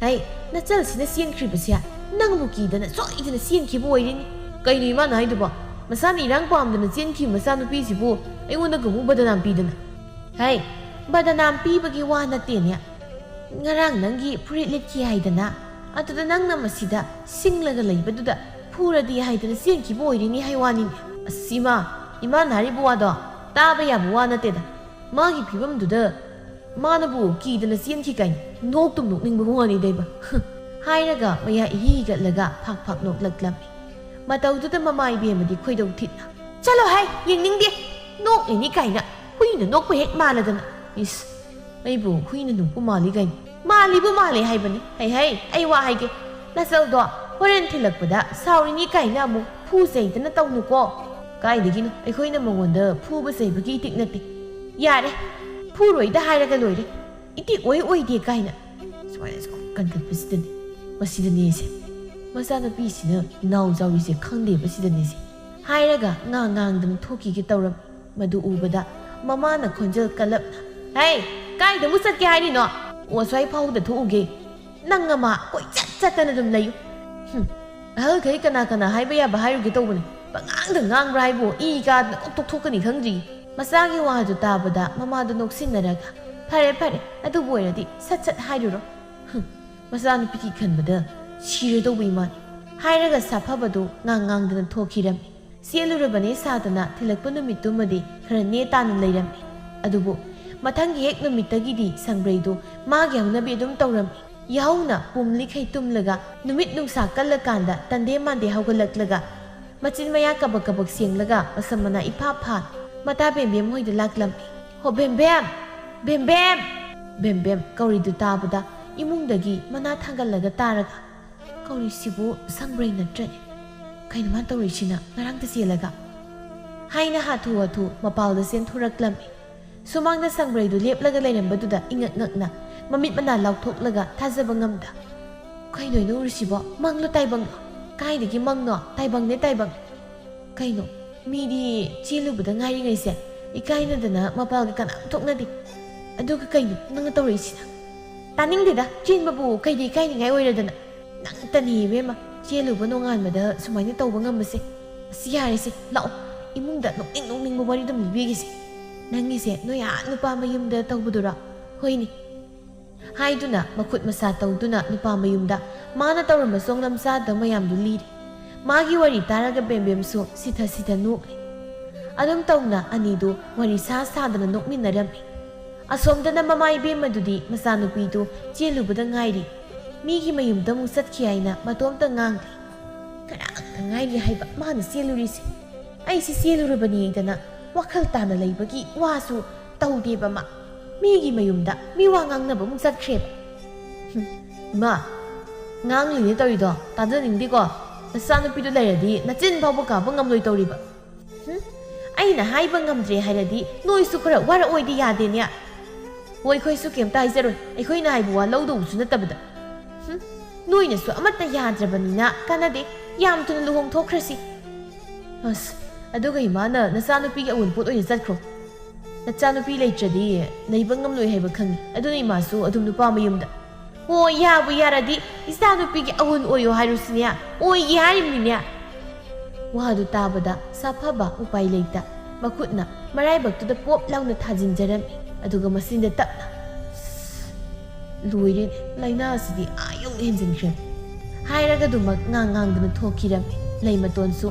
hai nachal sina sien khribasia nang buki dana soi dana sien khibo oirini kaini ma nai duba masani rang pam dana sien khi masa nupi sibu aingona gumu badanam pidana hai badanam pi bagi wa na tenya ngarang nangi purit letki haidana atuda nang namasida singlaga leibaduda puradi haidana sien khibo oirini haiwani asima ima nari buwado taba ya buwa na teda magi phibam duda manabu ki dana sien khi kain nok tum nok ning buwani deiba hairaga maya ihi gatlaga phak nok laklam matau duda mamai be madi khoidau thitna chalo hai yingning de nok ni kaina huina nok pe hek maladana is ai bu huina nu pu mali gain mali bu mali hai bani hai ai wa hai ge na sal do horen thilakpada sauri ni kaina mu phu sei dana tawnu ko kai digin ai khoina mongonda phu ba sei bagi tik nati yare phu roi da hairaga loire iti oi de kaina swai kan pistin masidani se masana pi sina naw jawi se khangde basidani se hairaga ngang dam thoki ge tawram madu ubada mama na khonjal kalap hey kai da musat ke haini no o swai phau da thuge nangama koi chat na dum layu ahal kai kana haiba ya bahairu ge tawbani ngang rai bo i ga tok kani khangri masagi wa du tabada mama da noksinaraga phare adu boiradi sat hairuro masanu piki khanbada shire do wiman hairaga saphabadu ngang dana thokhiram sielurabani sadana thilakpu numittumadi khara ne tan leiram adubu mathangi ek numitagidi sangbreidu magi haunabi adum tawram yauna pumli khai tumlaga numit nungsa kallakanda tande mande haugalaklaga machin maya kabak sienglaga masamana ipha pha mata bem hoida laklam ho bem kauri du tabada imungdagi mana thangalaga taraga kauri sibu sangbrai natre kaina man tawri china ngarang ta selaga haina hathu mapalda sen thuraklam sumangda sangbrai du leplaga leirambadu ingak mamit mana lauthoklaga thajaba ngamda kaino no risibo manglo taibang kaidagi mangno taibang ne taibang kaino midi chilubuda ngairi ngaise ikaina dana mapalga kana thoknadi aduga kaino nanga tawri china taningdeda chinbabu kaidi kaini ngai oiradana nang tani bema chiluba nongan mada sumaina tawba ngamase asiyare se lao imungda nokning bari dum bigise nangise noya nupa mayumda tawbudura hoini haiduna makhut masa tawduna nupa mayumda mana tawrama songlam sa da mayam du liri magi wari taraga bem su sitha nokni adum tawna anidu wari sa dana nokminaram asomdana mamai be madudi masanupi du chilubuda ngairi migi mayumda mu satki aina matomta ngangli kara ngairi haiba mana selurisi ai si selurabani dana wakhal tana leibagi wasu tawdeba ma migi mayumda mi wangang na bamuk satkhreba ma ꯉꯥꯡꯂꯤꯅꯦ ꯇꯧꯔꯤꯗꯣ ꯇꯥꯖꯅꯤꯡꯗꯦꯀꯣ ꯅꯆꯥꯅꯨꯄꯤꯗꯨ ꯂꯩꯔꯗꯤ ꯅꯆꯤꯟ ꯐꯥꯎꯕ ꯀꯥꯕ ꯉꯝꯂꯣꯏ ꯇꯧꯔꯤꯕ ꯑꯩꯅ ꯍꯥꯏꯕ ꯉꯝꯗ꯭ꯔꯦ ꯍꯥꯏꯔꯗꯤ ꯅꯣꯏꯁꯨ ꯈꯔ ꯋꯥꯔꯛꯑꯣꯏꯗꯤ ꯌꯥꯗꯦꯅꯦ ꯍꯣꯏ ꯑꯩꯈꯣꯏꯁꯨ ꯀꯩꯝꯇ ꯍꯥꯏꯖꯔꯣꯏ ꯑꯩꯈꯣꯏꯅ ꯍꯥꯏꯕ ꯋꯥ ꯂꯧꯗꯧꯕꯁꯨ ꯅꯠꯇꯕꯗ ꯅꯣꯏꯅꯁꯨ ꯑꯃꯠꯇ ꯌꯥꯗ꯭ꯔꯕꯅꯤꯅ ꯀꯥꯟꯅꯗꯦ ꯌꯥꯝ ꯊꯨꯅ ꯂꯨꯍꯣꯡꯊꯣꯛꯈ꯭ꯔꯁꯤ ꯑꯁ ꯑꯗꯨꯒ ꯏꯃꯥꯅ ꯅꯆꯥꯅꯨꯄꯤꯒꯤ ꯑꯎꯟꯄꯣꯠ ꯑꯣꯏꯅ ꯆꯠꯈ꯭ꯔꯣ ꯅꯆꯥꯅꯨꯄꯤ ꯂꯩꯇ꯭ꯔꯗꯤ ꯂꯩꯕ ꯉꯝꯂꯣꯏ ꯍꯥꯏꯕ ꯈꯪꯉꯤ ꯑꯗꯨꯅ ꯏꯃꯥꯁꯨ ꯑꯗꯨꯝ ꯅꯨꯄꯥ ꯃꯌꯨꯝꯗ ꯍꯣꯏ ꯌꯥꯕꯨ ꯌꯥꯔꯗꯤ ꯏꯆꯥꯅꯨꯄꯤꯒꯤ ꯑꯎꯟ ꯑꯣꯏꯌꯣ ꯍꯥꯏꯔꯨꯁꯤꯅꯦ ꯑꯣꯏꯒꯦ ꯍꯥꯏꯔꯤꯕꯅꯤꯅꯦ ꯋꯥꯗꯨ ꯇꯥꯕꯗ ꯁꯥꯐꯕ ꯎꯄꯥꯏ ꯂꯩꯇ ꯃꯈꯨꯠꯅ ꯃꯔꯥꯏꯕꯛꯇꯨꯗ ꯄꯣꯞ ꯂꯥꯎꯅ ꯊꯥꯖꯤꯟꯖꯔꯝꯃꯤ ꯑꯗꯨꯒ ꯃꯆꯤꯟꯗ ꯇꯞꯅ ꯂꯣꯏꯔꯦꯅꯦ ꯂꯥꯏꯅꯥ ꯑꯁꯤꯗꯤ ꯌꯧꯅ ꯍꯦꯟꯖꯤꯟꯈ꯭ꯔꯦ ꯍꯥꯏꯔꯒꯗꯨꯃꯛ ꯉꯥꯡꯗꯨꯅ ꯊꯣꯛꯈꯤꯔꯝꯃꯤ ꯂꯩꯃꯇꯣꯟꯁꯨ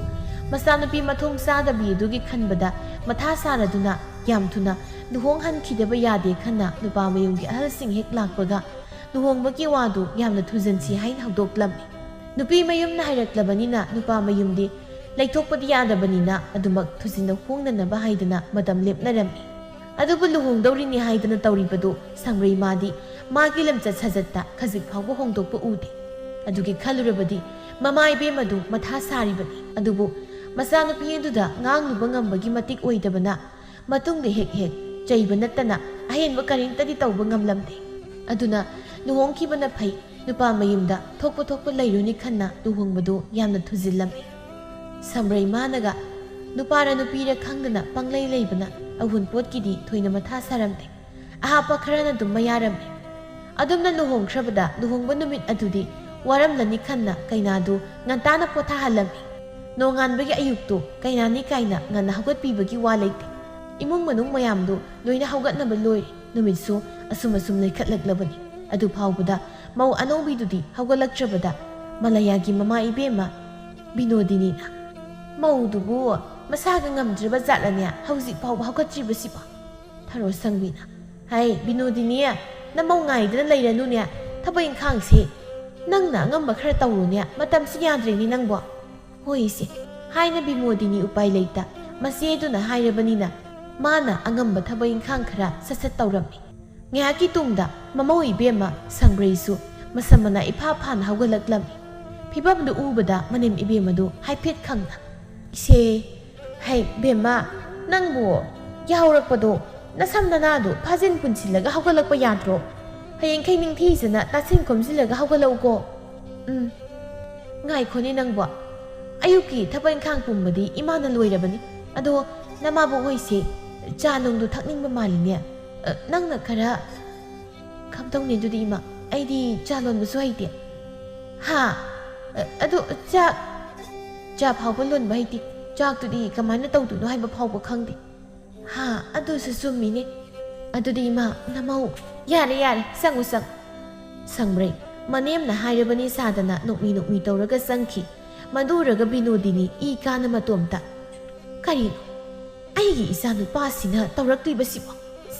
ꯃꯆꯥꯅꯨꯄꯤ ꯃꯊꯣꯡ ꯆꯥꯗꯕꯤ ꯑꯗꯨꯒꯤ ꯈꯟꯕꯗ ꯃꯊꯥ ꯁꯥꯔꯗꯨꯅ ꯌꯥꯝ ꯊꯨꯅ ꯂꯨꯍꯣꯡꯍꯟꯈꯤꯗꯕ ꯌꯥꯗꯦ ꯈꯟꯅ ꯅꯨꯄꯥ ꯃꯌꯨꯝꯒꯤ ꯑꯍꯜꯁꯤꯡ ꯍꯦꯛ ꯂꯥꯛꯄꯒ ꯂꯨꯍꯣꯡꯕꯒꯤ ꯋꯥꯗꯨ ꯌꯥꯝꯅ ꯊꯨꯖꯟꯁꯤ ꯍꯥꯏꯅ ꯍꯧꯗꯣꯛꯂꯝꯃꯤ ꯅꯨꯄꯤ ꯃꯌꯨꯝꯅ ꯍꯥꯏꯔꯛꯂꯕꯅꯤꯅ ꯅꯨꯄꯥ ꯃꯌꯨꯝꯗꯤ ꯂꯩꯊꯣꯛꯄꯗꯤ ꯌꯥꯗꯕꯅꯤꯅ ꯑꯗꯨꯃꯛ ꯊꯨꯖꯤꯟꯅ ꯍꯣꯡꯅꯅꯕ ꯍꯥꯏꯗꯅ ꯃꯇꯝ ꯂꯦꯞꯅꯔꯝꯃꯤ ꯑꯗꯨꯕꯨ ꯂꯨꯍꯣꯡꯗꯧꯔꯤꯅꯤ ꯍꯥꯏꯗꯅ ꯇꯧꯔꯤꯕꯗꯨ ꯁꯪꯕ꯭ꯔꯩ ꯃꯥꯗꯤ ꯃꯥꯒꯤ ꯂꯝꯆꯠ ꯁꯥꯖꯠꯇ ꯈꯖꯤꯛ ꯐꯥꯎꯕ ꯍꯣꯡꯗꯣꯛꯄ ꯎꯗꯦ ꯑꯗꯨꯒꯤ ꯈꯜꯂꯨꯔꯕꯗꯤ ꯃꯃꯥ ꯏꯕꯦꯝꯃꯗꯨ ꯃꯊꯥ ꯁꯥꯔꯤꯕꯅꯤ ꯑꯗꯨꯕꯨ ꯃꯆꯥꯅꯨꯄꯤ ꯑꯗꯨꯗ ꯉꯥꯡꯂꯨꯕ ꯉꯝꯕꯒꯤ ꯃꯇꯤꯛ ꯑꯣꯏꯗꯕꯅ ꯃꯇꯨꯡꯗ ꯍꯦꯛ ꯆꯩꯕ ꯅꯠꯇꯅ ꯑꯍꯦꯟꯕ ꯀꯔꯤꯝꯇꯗꯤ ꯇꯧꯕ ꯉꯝꯂꯝꯗꯦ ꯑꯗꯨꯅ ꯂꯨꯍꯣꯡꯈꯤꯕꯅ ꯐꯩ ꯅꯨꯄꯥ ꯃꯌꯨꯝꯗ ꯊꯣꯛꯄ ꯂꯩꯔꯨꯅꯤ ꯈꯟꯅ ꯂꯨꯍꯣꯡꯕꯗꯨ ꯌꯥꯝꯅ ꯊꯨꯖꯤꯜꯂꯝꯃꯤ ꯁꯝꯕ꯭ꯔꯩ ꯃꯥꯅꯒ ꯅꯨꯄꯥꯔ ꯅꯨꯄꯤꯔ ꯈꯪꯗꯅ ꯄꯪꯂꯩ ꯂꯩꯕꯅ ꯑꯎꯟꯄꯣꯠꯀꯤꯗꯤ ꯊꯣꯏꯅ ꯃꯊꯥ ꯁꯥꯔꯝꯗꯦ ꯑꯍꯥꯞꯄ ꯈꯔꯅ ꯑꯗꯨꯝ ꯃꯌꯥꯔꯝꯃꯤ ꯑꯗꯨꯝꯅ ꯂꯨꯍꯣꯡꯈ꯭ꯔꯕꯗ ꯂꯨꯍꯣꯡꯕ ꯅꯨꯃꯤꯠ ꯑꯗꯨꯗꯤ ꯋꯥꯔꯝꯂꯅꯤ ꯈꯟꯅ ꯀꯩꯅꯥꯗꯨ ꯉꯟꯇꯥꯅ ꯄꯣꯊꯥꯍꯜꯂꯝꯃꯤ ꯅꯣꯡꯉꯥꯟꯕꯒꯤ ꯑꯌꯨꯛꯇꯨ ꯀꯩꯅꯥꯅꯤ ꯀꯥꯏꯅ ꯉꯟꯅ ꯍꯧꯒꯠꯄꯤꯕꯒꯤ ꯋꯥ ꯂꯩꯇꯦ ꯏꯃꯨꯡ ꯃꯅꯨꯡ ꯃꯌꯥꯝꯗꯨ ꯂꯣꯏꯅ ꯍꯧꯒꯠꯅꯕ ꯂꯣꯏꯔꯦ ꯅꯨꯃꯤꯠꯁꯨ ꯑꯁꯨꯝ ꯂꯩꯈꯠꯂꯛꯂꯕꯅꯤ ꯑꯗꯨ ꯐꯥꯎꯕꯗ ꯃꯧ ꯑꯅꯧꯕꯤꯗꯨꯗꯤ ꯍꯧꯒꯠꯂꯛꯇ꯭ꯔꯕꯗ ꯃꯂꯌꯥꯒꯤ ꯃꯃꯥ ꯏꯕꯦꯝꯃ ꯕꯤꯅꯣꯗꯤꯅꯤꯅ ꯃꯧꯗꯨꯕꯨ ꯃꯁꯥꯒ ꯉꯝꯗ꯭ꯔꯕ ꯖꯥꯠꯂꯅꯦ ꯍꯧꯖꯤꯛ ꯐꯥꯎꯕ ꯍꯧꯒꯠꯇ꯭ꯔꯤꯕꯁꯤꯕꯣ ꯊꯔꯣ ꯁꯪꯕꯤꯅ ꯍꯥꯏ ꯕꯤꯅꯣꯗꯤꯅꯤ ꯅꯃꯧ ꯉꯥꯏꯗꯅ ꯂꯩꯔꯅꯨꯅꯦ ꯊꯕꯛ ꯏꯪꯈꯥꯡꯁꯤ ꯅꯪꯅ ꯑꯉꯝꯕ ꯈꯔ ꯇꯧꯔꯨꯅꯦ ꯃꯇꯝꯁꯤ ꯌꯥꯗ꯭ꯔꯦꯅꯤ ꯅꯪꯕꯣ ꯍꯣꯏ ꯏꯆꯦ ꯍꯥꯏꯅ ꯕꯤꯅꯣꯗꯤꯅꯤ ꯎꯄꯥꯏ ꯂꯩꯇ ꯃꯆꯦꯗꯨꯅ ꯍꯥꯏꯔꯕꯅꯤꯅ ꯃꯥꯅ ꯑꯉꯝꯕ ꯊꯕꯛ ꯏꯪꯈꯥꯡ ꯈꯔ ꯁꯠ ꯇꯧꯔꯝꯃꯤ ꯉꯥꯏꯍꯥꯛꯀꯤ ꯇꯨꯡꯗ ꯃꯃꯧ ꯏꯕꯦꯝꯃ ꯁꯪꯕ꯭ꯔꯩꯁꯨ ꯃꯁꯝ ꯃꯅꯥ ꯏꯐꯥ ꯐꯥꯅ ꯍꯧꯒꯠꯂꯛꯂꯝꯃꯤ ꯐꯤꯕꯝꯗꯨ ꯎꯕꯗ ꯃꯅꯦꯝ ꯏꯕꯦꯝꯃꯗꯨ ꯍꯥꯏꯐꯦꯠ ꯈꯪꯅ ꯏꯆꯦ ꯍꯩ ꯕꯦꯝꯃ ꯅꯪꯕꯨ ꯌꯥꯍꯧꯔꯛꯄꯗꯣ ꯅꯁꯝ ꯅꯅꯥꯗꯨ ꯐꯥꯖꯤꯟ ꯄꯨꯟꯁꯤꯜꯂꯒ ꯍꯧꯒꯠꯂꯛꯄ ꯌꯥꯗ꯭ꯔꯣ ꯍꯌꯦꯡꯈꯩ ꯅꯤꯡꯊꯤꯖꯅ ꯇꯥꯁꯤꯟ ꯈꯣꯝꯖꯤꯜꯂꯒ ꯍꯧꯒꯠꯂꯛꯎꯀꯣ ꯉꯥꯏꯈꯣꯅꯦ ꯅꯪꯕꯣ ꯑꯌꯨꯛꯀꯤ ꯊꯕꯛ ꯏꯪꯈꯥꯡ ꯄꯨꯝꯕꯗꯤ ꯏꯃꯥꯅ ꯂꯣꯏꯔꯕꯅꯤ ꯑꯗꯣ ꯅꯃꯥꯕꯣꯛ ꯍꯣꯏꯁꯦ ꯆꯥ ꯅꯨꯡꯗꯨ ꯊꯛꯅꯤꯡꯕ ꯃꯥꯜꯂꯤꯅꯦ ꯅꯪꯅ ꯈꯔ ꯀꯝꯗꯧꯅꯤ ꯑꯗꯨꯗꯤ ꯏꯃꯥ ꯑꯩꯗꯤ ꯆꯥ ꯂꯣꯟꯕꯁꯨ ꯍꯩꯇꯦ ꯍꯥ ꯑꯗꯨ ꯆꯥ ꯐꯥꯎꯕ ꯂꯣꯟꯕ ꯍꯩꯇꯦ ꯆꯥꯛꯇꯨꯗꯤ ꯀꯃꯥꯏꯅ ꯇꯧꯗꯣꯏꯅꯣ ꯍꯥꯏꯕ ꯐꯥꯎꯕ ꯈꯪꯗꯦ ꯍꯥ ꯑꯗꯨꯁꯨ ꯆꯨꯝꯃꯤꯅꯦ ꯑꯗꯨꯗꯤ ꯏꯃꯥ ꯅꯃꯧ ꯌꯥꯔꯦ ꯆꯪꯉꯨ ꯁꯪꯕ꯭ꯔꯩ ꯃꯅꯦꯝꯅ ꯍꯥꯏꯔꯕꯅꯤ ꯁꯥꯗꯅ ꯅꯣꯛꯃꯤ ꯇꯧꯔꯒ ꯆꯪꯈꯤ ꯃꯗꯨꯔꯒ ꯕꯤꯅꯣꯗꯤꯅꯤ ꯏ ꯀꯥꯅ ꯃꯇꯣꯝꯇ ꯀꯔꯤꯅꯣ ꯑꯩꯒꯤ ꯏꯆꯥ ꯅꯨꯄꯥꯁꯤꯅ ꯇꯧꯔꯛꯇ꯭ꯔꯤꯕꯁꯤꯕꯣ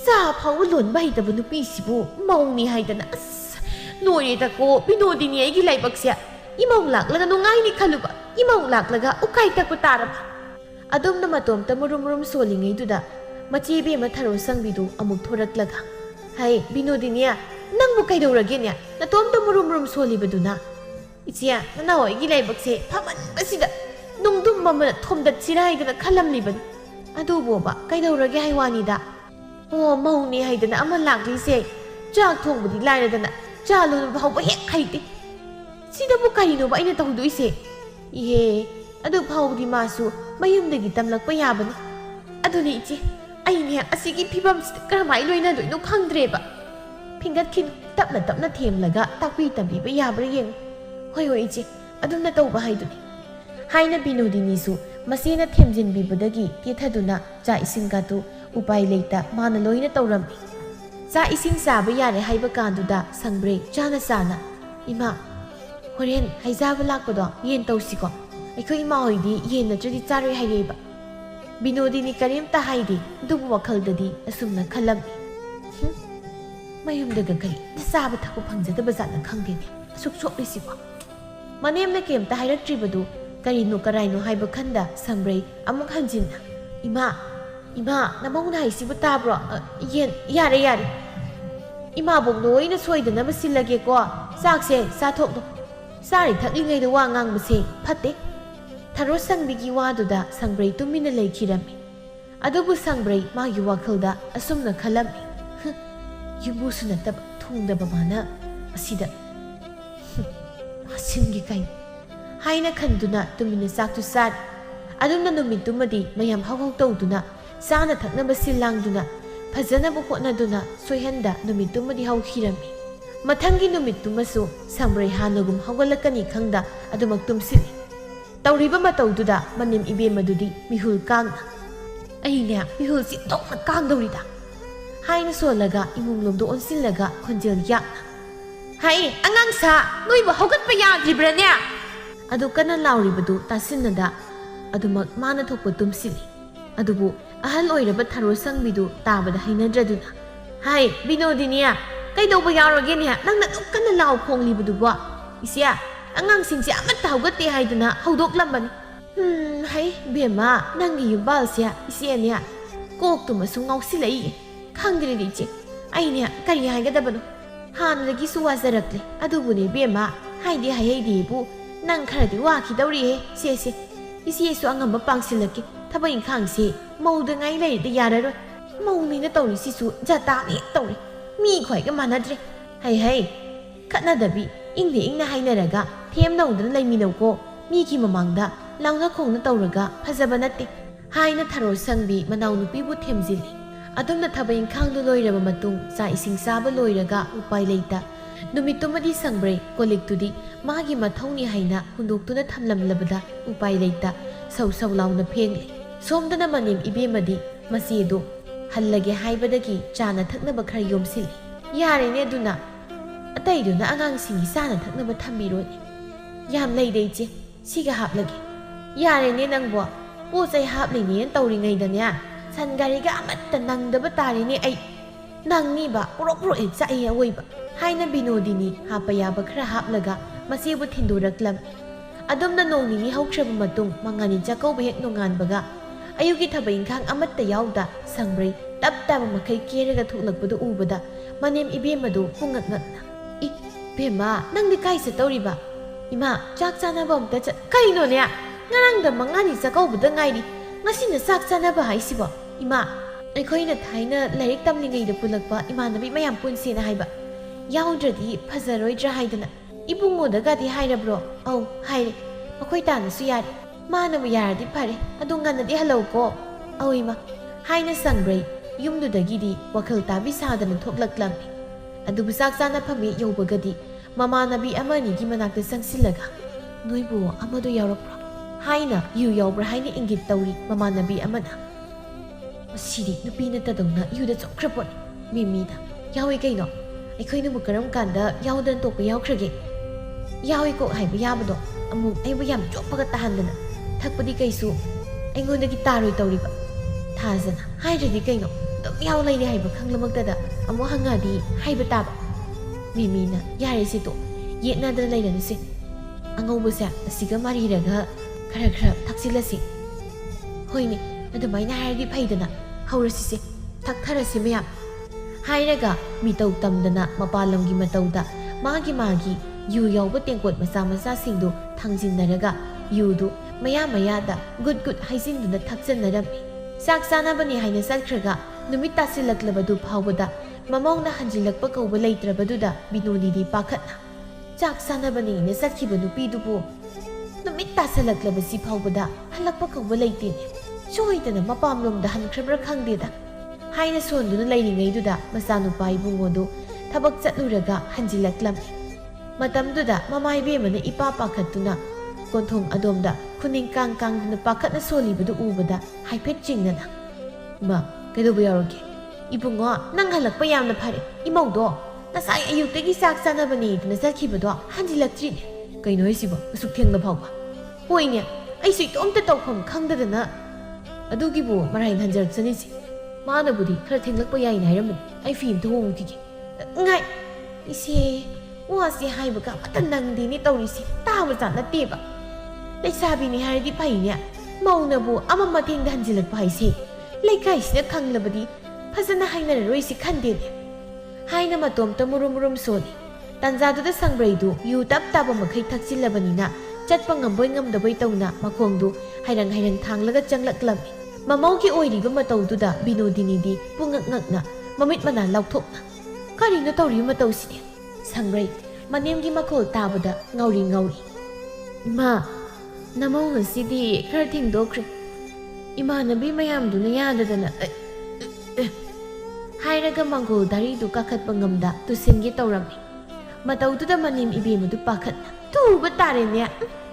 ꯆꯥ ꯐꯥꯎꯕ ꯂꯣꯟꯕ ꯍꯩꯇꯕ ꯅꯨꯄꯤꯁꯤꯕꯨ ꯃꯧꯅꯤ ꯍꯥꯏꯗꯅ ꯑꯁ ꯂꯣꯏꯔꯦꯗꯀꯣ ꯕꯤꯅꯣꯗꯤꯅꯤ ꯑꯩꯒꯤ ꯂꯥꯏꯕꯛꯁꯦ ꯏꯃꯧ ꯂꯥꯛꯂꯒ ꯅꯨꯡꯉꯥꯏꯅꯤ ꯈꯜꯂꯨꯕ ꯏꯃꯧ ꯂꯥꯛꯂꯒ ꯎꯀꯥꯏ ꯇꯛꯄ ꯇꯥꯔꯕ ꯑꯗꯨꯝꯅ ꯃꯇꯣꯝꯇ ꯃꯨꯔꯨꯝ ꯁꯣꯜꯂꯤꯉꯩꯗꯨꯗ ꯃꯆꯦ ꯏꯕꯦꯝꯃ ꯊꯔꯣ ꯁꯪꯕꯤꯗꯨ ꯑꯃꯨꯛ ꯊꯣꯔꯛꯂꯒ ꯍꯩ ꯕꯤꯅꯣꯗꯤꯅꯤ ꯅꯪꯕꯨ ꯀꯩꯗꯧꯔꯒꯦꯅꯦ ꯅꯇꯣꯝꯇ ꯃꯨꯔꯨꯝ ꯁꯣꯜꯂꯤꯕꯗꯨꯅ ꯏꯆꯦ ꯅꯅꯥꯎ ꯑꯩꯒꯤ ꯂꯥꯏꯕꯛꯁꯦ ꯐꯃꯟꯕꯁꯤꯗ ꯅꯨꯡꯗꯨꯝ ꯑꯃꯅ ꯊꯣꯝꯗꯠꯁꯤꯔꯥ ꯍꯥꯏꯗꯅ ꯈꯜꯂꯝꯂꯤꯕꯅꯤ ꯑꯗꯨꯕꯨꯕ ꯀꯩꯗꯧꯔꯒꯦ ꯍꯥꯏꯋꯥꯅꯤꯗ ꯑꯣ ꯃꯧꯅꯤ ꯍꯥꯏꯗꯅ ꯑꯃ ꯂꯥꯛꯂꯤꯁꯦ ꯆꯥꯛ ꯊꯣꯡꯕꯗꯤ ꯂꯥꯏꯔꯗꯅ ꯆꯥ ꯂꯣꯟꯕ ꯐꯥꯎꯕ ꯍꯦꯛ ꯍꯩꯇꯦ ꯁꯤꯗꯕꯨ ꯀꯔꯤꯅꯣꯕ ꯑꯩꯅ ꯇꯧꯗꯣꯏꯁꯦ ꯏꯍꯦ ꯑꯗꯨ ꯐꯥꯎꯕꯗꯤ ꯃꯥꯁꯨ ꯃꯌꯨꯝꯗꯒꯤ ꯇꯝꯂꯛꯄ ꯌꯥꯕꯅꯤ ꯑꯗꯨꯅꯤ ꯏꯆꯦ ꯑꯩꯅꯦ ꯑꯁꯤꯒꯤ ꯐꯤꯕꯝꯁꯤꯗ ꯀꯔꯝꯍꯥꯏꯅ ꯂꯣꯏꯅꯗꯣꯏꯅꯣ ꯈꯪꯗ꯭ꯔꯦꯕ ꯐꯤꯡꯒꯠꯈꯤꯅꯨ ꯇꯞꯅ ꯊꯦꯝꯂꯒ ꯇꯥꯛꯄꯤ ꯇꯝꯕꯤꯕ ꯌꯥꯕ꯭ꯔꯥ ꯌꯦꯡꯉꯨ ꯍꯣꯏ ꯏꯆꯦ ꯑꯗꯨꯝꯅ ꯇꯧꯕ ꯍꯥꯏꯗꯨꯅꯤ ꯍꯥꯏꯅ ꯕꯤꯅꯣꯗꯤꯅꯤꯁꯨ ꯃꯆꯦꯅ ꯊꯦꯝꯖꯤꯟꯕꯤꯕꯗꯒꯤ ꯇꯦꯊꯗꯨꯅ ꯆꯥꯛ ꯏꯁꯤꯡꯒꯗꯨ ꯎꯄꯥꯏ ꯂꯩꯇ ꯃꯥꯅ ꯂꯣꯏꯅ ꯇꯧꯔꯝꯃꯤ ꯆꯥꯛ ꯏꯁꯤꯡ ꯆꯥꯕ ꯌꯥꯔꯦ ꯍꯥꯏꯕ ꯀꯥꯟꯗꯨꯗ ꯁꯪꯕ꯭ꯔꯩ ꯆꯥꯅ ꯏꯃꯥ ꯍꯣꯔꯦꯟ ꯍꯩꯖꯥꯕ ꯂꯥꯛꯄꯗꯣ ꯌꯦꯟ ꯇꯧꯁꯤꯀꯣ ꯑꯩꯈꯣꯏ ꯏꯃꯥ ꯍꯣꯏꯗꯤ ꯌꯦꯟ ꯅꯠꯇ꯭ꯔꯗꯤ ꯆꯥꯔꯣꯏ ꯍꯥꯏꯔꯛꯑꯦꯕ ꯕꯤꯅꯣꯗꯤꯅꯤ ꯀꯔꯤꯝꯇ ꯍꯥꯏꯗꯦ ꯑꯗꯨꯕꯨ ꯋꯥꯈꯜꯗꯗꯤ ꯑꯁꯨꯝꯅ ꯈꯜꯂꯝꯃꯤ ꯃꯌꯨꯝꯗꯒ ꯀꯔꯤꯝꯇ ꯆꯥꯕ ꯊꯛꯄ ꯐꯪꯖꯗꯕ ꯖꯥꯠꯅ ꯈꯪꯗꯦꯅꯦ ꯑꯁꯨꯛ ꯁꯣꯛꯂꯤꯁꯤꯕꯣ ꯃꯅꯦꯝꯅ ꯀꯩꯝꯇ ꯍꯥꯏꯔꯛꯇ꯭ꯔꯤꯕꯗꯨ ꯀꯔꯤꯅꯣ ꯀꯔꯥꯏꯅꯣ ꯍꯥꯏꯕ ꯈꯟꯗ ꯁꯪꯕ꯭ꯔꯩ ꯑꯃꯨꯛ ꯍꯟꯖꯤꯟꯅ ꯏꯃꯥ ꯅꯃꯧꯅ ꯍꯥꯏꯁꯤꯕꯨ ꯇꯥꯕ꯭ꯔꯣ ꯌꯦꯟ ꯌꯥꯔꯦ ꯏꯃꯥꯕꯣꯛ ꯂꯣꯏꯅ ꯁꯣꯏꯗꯅꯕ ꯁꯤꯜꯂꯒꯦꯀꯣ ꯆꯥꯛꯁꯦ ꯆꯥꯊꯣꯛꯂꯣ ꯆꯥꯔꯤ ꯊꯛꯂꯤꯉꯩꯗ ꯋꯥ ꯉꯥꯡꯕꯁꯦ ꯐꯠꯇꯦ ꯊꯔꯣ ꯁꯪꯕꯤꯒꯤ ꯋꯥꯗꯨꯗ ꯁꯪꯕ꯭ꯔꯩ ꯇꯨꯃꯤꯟꯅ ꯂꯩꯈꯤꯔꯝꯃꯤ ꯑꯗꯨꯕꯨ ꯁꯪꯕ꯭ꯔꯩ ꯃꯥꯒꯤ ꯋꯥꯈꯜꯗ ꯑꯁꯨꯝꯅ ꯈꯜꯂꯝꯃꯤ ꯌꯨꯝꯕꯨꯁꯨ ꯅꯠꯇꯕ ꯊꯨꯡꯗꯕ ꯃꯥꯅ ꯑꯁꯤꯗ ꯃꯥꯁꯤꯟꯒꯤ ꯀꯩꯅꯣ ꯍꯥꯏꯅ ꯈꯟꯗꯨꯅ ꯇꯨꯃꯤꯟꯅ ꯆꯥꯛꯇꯨ ꯆꯥꯔꯤ ꯑꯗꯨꯝꯅ ꯅꯨꯃꯤꯠꯇꯨꯃꯗꯤ ꯃꯌꯥꯝ ꯍꯧꯍꯧ ꯇꯧꯗꯨꯅ ꯆꯥꯅ ꯊꯛꯅꯕ ꯁꯤꯜ ಲಾಂದುನ ಫಜನಬು ಹೋನದುನ ಸೊಯ್ಹಂದ ನುಮಿತ್ತುಮದಿ ಹೌಖಿರಮಿ ಮಥಂಗಿ ನುಮಿತ್ತುಮಸು ಸಂಬ್ರೈ ಹಾನಗುಂ ಹೌಗಲಕನಿ ಖಂಗ್ದ ಅದುಮಕ್ ತುಮ್ಸಿಲಿ ತೌರಿಬ ಮತೌದುದ ಮನಿಮ್ ಇಬೇಮದುದಿ ಮಿಹುಲ್ ಕಾಂಗ್ನ ಅಹಿನ್ಯಾ ಮಿಹುಲ್ಸಿ ತೋಕ್ನ ಕಾಂಗ್ದೌರಿದ ಹಾಯ್ನ ಸೋಲಗ ಇಮುಂಗ್ಲೊಂದು ಒನ್ಸಿಲ್ಲಗ ಖೊಂಜೆಲ್ ಯಾಕ್ನ ಹಾಯ್ ಅಂಗಾಂಗ್ ಸಾ ನೋಯ್ಬ ಹೌಗತ್ಪ ಯಾದ್ರಿಬ್ರನ್ಯಾ ಅದು ಕನ ಲಾವ್ರಿಬದು ತಾಸಿನ್ನದ ಅದುಮಕ್ ಮಾನ ಥೋಕ್ಪ ತುಮ್ಸಿಲಿ ಅದುಬು ಅಹಲ್ ಒಯ್ರಬ ಥರೋ ಸಂಗ್ಬಿದು ತಾಬದ ಹೈನದ್ರದುನ ಹಾಯ್ ಬಿನೋದಿನಿಯಾ ಕೈದೌಬ ಯಾರೋಗೇನೆ ನಂಗ್ನ ದುಕ್ಕನ ಲಾವ್ ಖೋಂಗ್ಲಿಬದುಬ ಇಸಿಯಾ ಅಂಗಾಂಗ್ಸಿಂಗ್ಸೆ ಅಮತ್ತ ಹೌಗತ್ತೆ ಹಾಯ್ದನ ಹೌದೋಕ್ಲಂಬನಿ ಹೈ ಬೇಮಾ ನಂಗಿ ಯುಂಬಾಲ್ಸ್ಯಾ ಇಸಿಯನ್ಯಾ ಕೋಕ್ತುಮಸು ngೌಸಿಲೈ ಖಂಗ್ರಿರಿ ಇಚೆ ಐನ್ಯಾ ಕರಿ ಹಾಯ್ಗದಬನು ಹಾನದಗಿಸು ವಾಜರಕ್ಲೆ ಅದುಬುನೆ ಬೇಮಾ ಹಾಯ್ದಿ ಹಾಯೈದಿಬು ನಂಗ್ ಖರದಿ ವಾಖಿದೌರಿಯೇ ಸೇಸೆ ಇಸಿಯೇಸು ಅಂಗಂಬ ಪಾಂಗ್ಸಿಲಕ್ಕೆ ಥಬ ಇಂಖಾಂಗ್ಸೆ ಮೌದಂಗೈ ಲೈರದೆ ಯಾರರೋಯ್ ಮೌನಿನ ತೌರಿಸಿಸು ಜತಾನಿ ತೌರಿ ಮೀ ಖ್ವಾಯ್ಗ ಮಾನದ್ರೆ ಹೈ ಹೈ ಖತ್ನದಬಿ ಇಂಗ್ನೆ ಇಂಗ್ನ ಹೈನರಗ ಥೇಮ್ ನೌದನ ಲೈಮಿನೌಕೋ ꯃꯤꯒꯤ ꯃꯃꯥꯡꯗ ꯂꯥꯎꯅ ꯈꯣꯡꯅ ꯇꯧꯔꯒ ꯐꯖꯕ ꯅꯠꯇꯦ ꯍꯥꯏꯅ ꯊꯔꯣ ꯁꯪꯕꯤ ꯃꯅꯥꯎ ꯅꯨꯄꯤꯕꯨ ꯊꯦꯝꯖꯤꯜꯂꯤ ꯑꯗꯨꯝꯅ ꯊꯕꯛ ꯏꯪꯈꯥꯡꯗꯨ ꯂꯣꯏꯔꯕ ꯃꯇꯨꯡ ꯆꯥꯛ ꯏꯁꯤꯡ ꯆꯥꯕ ꯂꯣꯏꯔꯒ ꯎꯄꯥꯏ ꯂꯩꯇ ꯅꯨꯃꯤꯠꯇꯨꯃꯗꯤ ꯁꯪꯕ꯭ꯔꯩ ꯀꯣꯂꯤꯛꯇꯨꯗꯤ ꯃꯥꯒꯤ ꯃꯊꯧꯅꯤ ꯍꯥꯏꯅ ꯍꯨꯟꯗꯣꯛꯇꯨꯅ ꯊꯝꯂꯝꯂꯕꯗ ꯎꯄꯥꯏ ꯂꯩꯇ ꯁꯧ ꯁꯧ ꯂꯥꯎꯅ ꯐꯦꯡꯂꯤ ꯁꯣꯝꯗꯅ ꯃꯅꯦꯝ 이베ꯃꯗꯤ ꯃꯆꯦꯗꯨ ꯍꯜꯂꯒꯦ ꯍꯥꯏꯕꯗꯒꯤ ꯆꯥꯅ ꯊꯛꯅꯕ ꯈꯔ ꯌꯣꯝꯁꯤꯜꯂꯤ ꯌꯥꯔꯦꯅꯦ ꯑꯗꯨꯅ ꯑꯇꯩꯗꯨꯅ ꯑꯉꯥꯡꯁꯤꯡꯒꯤ ꯆꯥꯅ ꯊꯛꯅꯕ ꯊꯝꯕꯤꯔꯣꯅꯦ ꯌꯥꯝ ꯂꯩꯔꯦ ꯏꯆꯦ siga haplagi yarene nangbo pochai haplini tawringaidanne san gariga amatta nangdaba tarine ai nangni ba pro e chai awoiba haina binodini hapa yaba khara haplaga masibu thinduraklam adumna nongni haukraba matung mangani jakauba hek nonganbaga ayugi thabai khang amatta yauda sangbrai tap tap makai keraga thuklakpadu ubada manem ibemadu hungakna I bema nangdi kai se tawriba Ima, chak chanaba amta cha kaino ne ngarang da mangani chakaubuda ngairi ngasina chak chanaba haisibo ima aikhoina thaina lairik tamlingai da pulakpa imanabi mayam punse na haiba yaundradi phajaroidra haidana ibungo da gadi hairabro au haire akhoi tana su yari mana mu yaradi phare adunga na di hello ko au ima haina sangbrai yumdu da gidi wakhal tabi sadana thoklaklam adubu chak chana phami yobagadi Mama nabi amani gi manakta sangsilaga noibo amado yaropra haina yu yawbra haina ingit tawri mama nabi amana siri nupi na tadongna yu da chokrapon mimi da yawi kaino aikhoina mu karam kanda yawdan to ko yawkhrage yawi ko haiba yabado amu aiba yam chopaga tahandana thakpadi kaisu aingonda gi taroi tawriba thazana hairadi kaino dom yaw laini haiba khanglamakta da amu hangadi haiba taba Mimina yare si to yetna da lairan si angau sa asiga mariraga khara khara thaksilasi hoini adu maina haidi phaidana haurasi se thakharasi meya hairaga mitau tamdana mapalamgi matauda magi yu yawba tengkot masa singdu thangjinaraga yudu maya da good haisinduna thakjanarami sak sanabani haina sakkhraga numit tasilaklabadu phawbada Mamong na hanjilakpa kauba laitrabaduda binonidi pakatna chak sanabani ne sakhiba nupidubu numit tasalaklabasi phawbada halakpa kauba laitine soidana mapamlomda hankhrebra khangdeda haina sonduna lairingaiduda masanupa ibungodu thabak chatluraga hanjilaklam matamduda mamai bemana ipa pakhatuna konthong adomda khuning kangduna pakhatna solibadu ubada haipet jingnana ma kedobu yaroge Ibungo nang halakpa yamna phare imaudo nasai ayuktagi sak sanabani duna sakhibodo hanjilaktri kaino isibo usuk thengna phawba hoine ai sui tomta tawkham khangdadana adugibu marain hanjar chanisi mana budi khara thenglakpa yaina hairamani ai film to hongkige ngai ise wasi haiba ka matan nangdini tawrisi tawa chana teba leisabi ni haridi phainya maunabu amama thengda hanjilakpa haise leikai sina khanglabadi Fazana haina roisi khandene haina matom ta murum soni ꯇꯥꯟꯖꯥꯗꯨꯗ ꯁꯪꯕ꯭ꯔꯩꯗꯨ ꯌꯨ ꯇꯞ ꯇꯥꯕ ꯃꯈꯩ ꯊꯛꯆꯤꯜꯂꯕꯅꯤꯅ ꯆꯠꯄ ꯉꯝꯕꯣꯏ ꯉꯝꯗꯕꯣꯏ ꯇꯧꯅ ꯃꯈꯣꯡꯗꯨ ꯍꯩꯔꯪ ꯍꯩꯔꯪ ꯊꯥꯡꯂꯒ ꯆꯪꯂꯛꯂꯝꯃꯤ ꯃꯃꯧꯒꯤ ꯑꯣꯏꯔꯤꯕ ꯃꯇꯧꯗꯨꯗ ꯕꯤꯅꯣꯗꯤꯅꯤꯗꯤ ꯄꯨꯡꯉꯛ ꯉꯛꯅ ꯃꯃꯤꯠ ꯃꯅꯥ ꯂꯥꯎꯊꯣꯛꯅ ꯀꯔꯤꯅꯣ ꯇꯧꯔꯤꯕ ꯃꯇꯧꯁꯤꯗꯤ ꯁꯪꯕ꯭ꯔꯩ ꯃꯅꯦꯝꯒꯤ ꯃꯈꯣꯜ ꯇꯥꯕꯗ ꯉꯥꯎꯔꯤ ꯏꯃꯥ ꯅꯃꯧ ꯉꯁꯤꯗꯤ ꯈꯔ ꯊꯦꯡꯗꯣꯛꯈ꯭ꯔꯦ ꯏꯃꯥꯟꯅꯕꯤ ꯃꯌꯥꯝꯗꯨꯅ ꯌꯥꯗꯗꯅ ꯍꯥꯏꯔꯒ ꯃꯪꯒꯣꯜ ꯗꯥꯔꯤꯗꯨ ꯀꯥꯈꯠꯄ ꯉꯝꯗ ꯇꯨꯁꯤꯟꯒꯦ ꯇꯧꯔꯝꯃꯤ ꯃꯇꯧꯗꯨꯗ ꯃꯅꯦꯝ ꯏꯕꯦꯝꯃꯗꯨ ꯄꯥꯈꯠꯅ ꯇꯨꯕ ꯇꯥꯔꯦꯅꯦ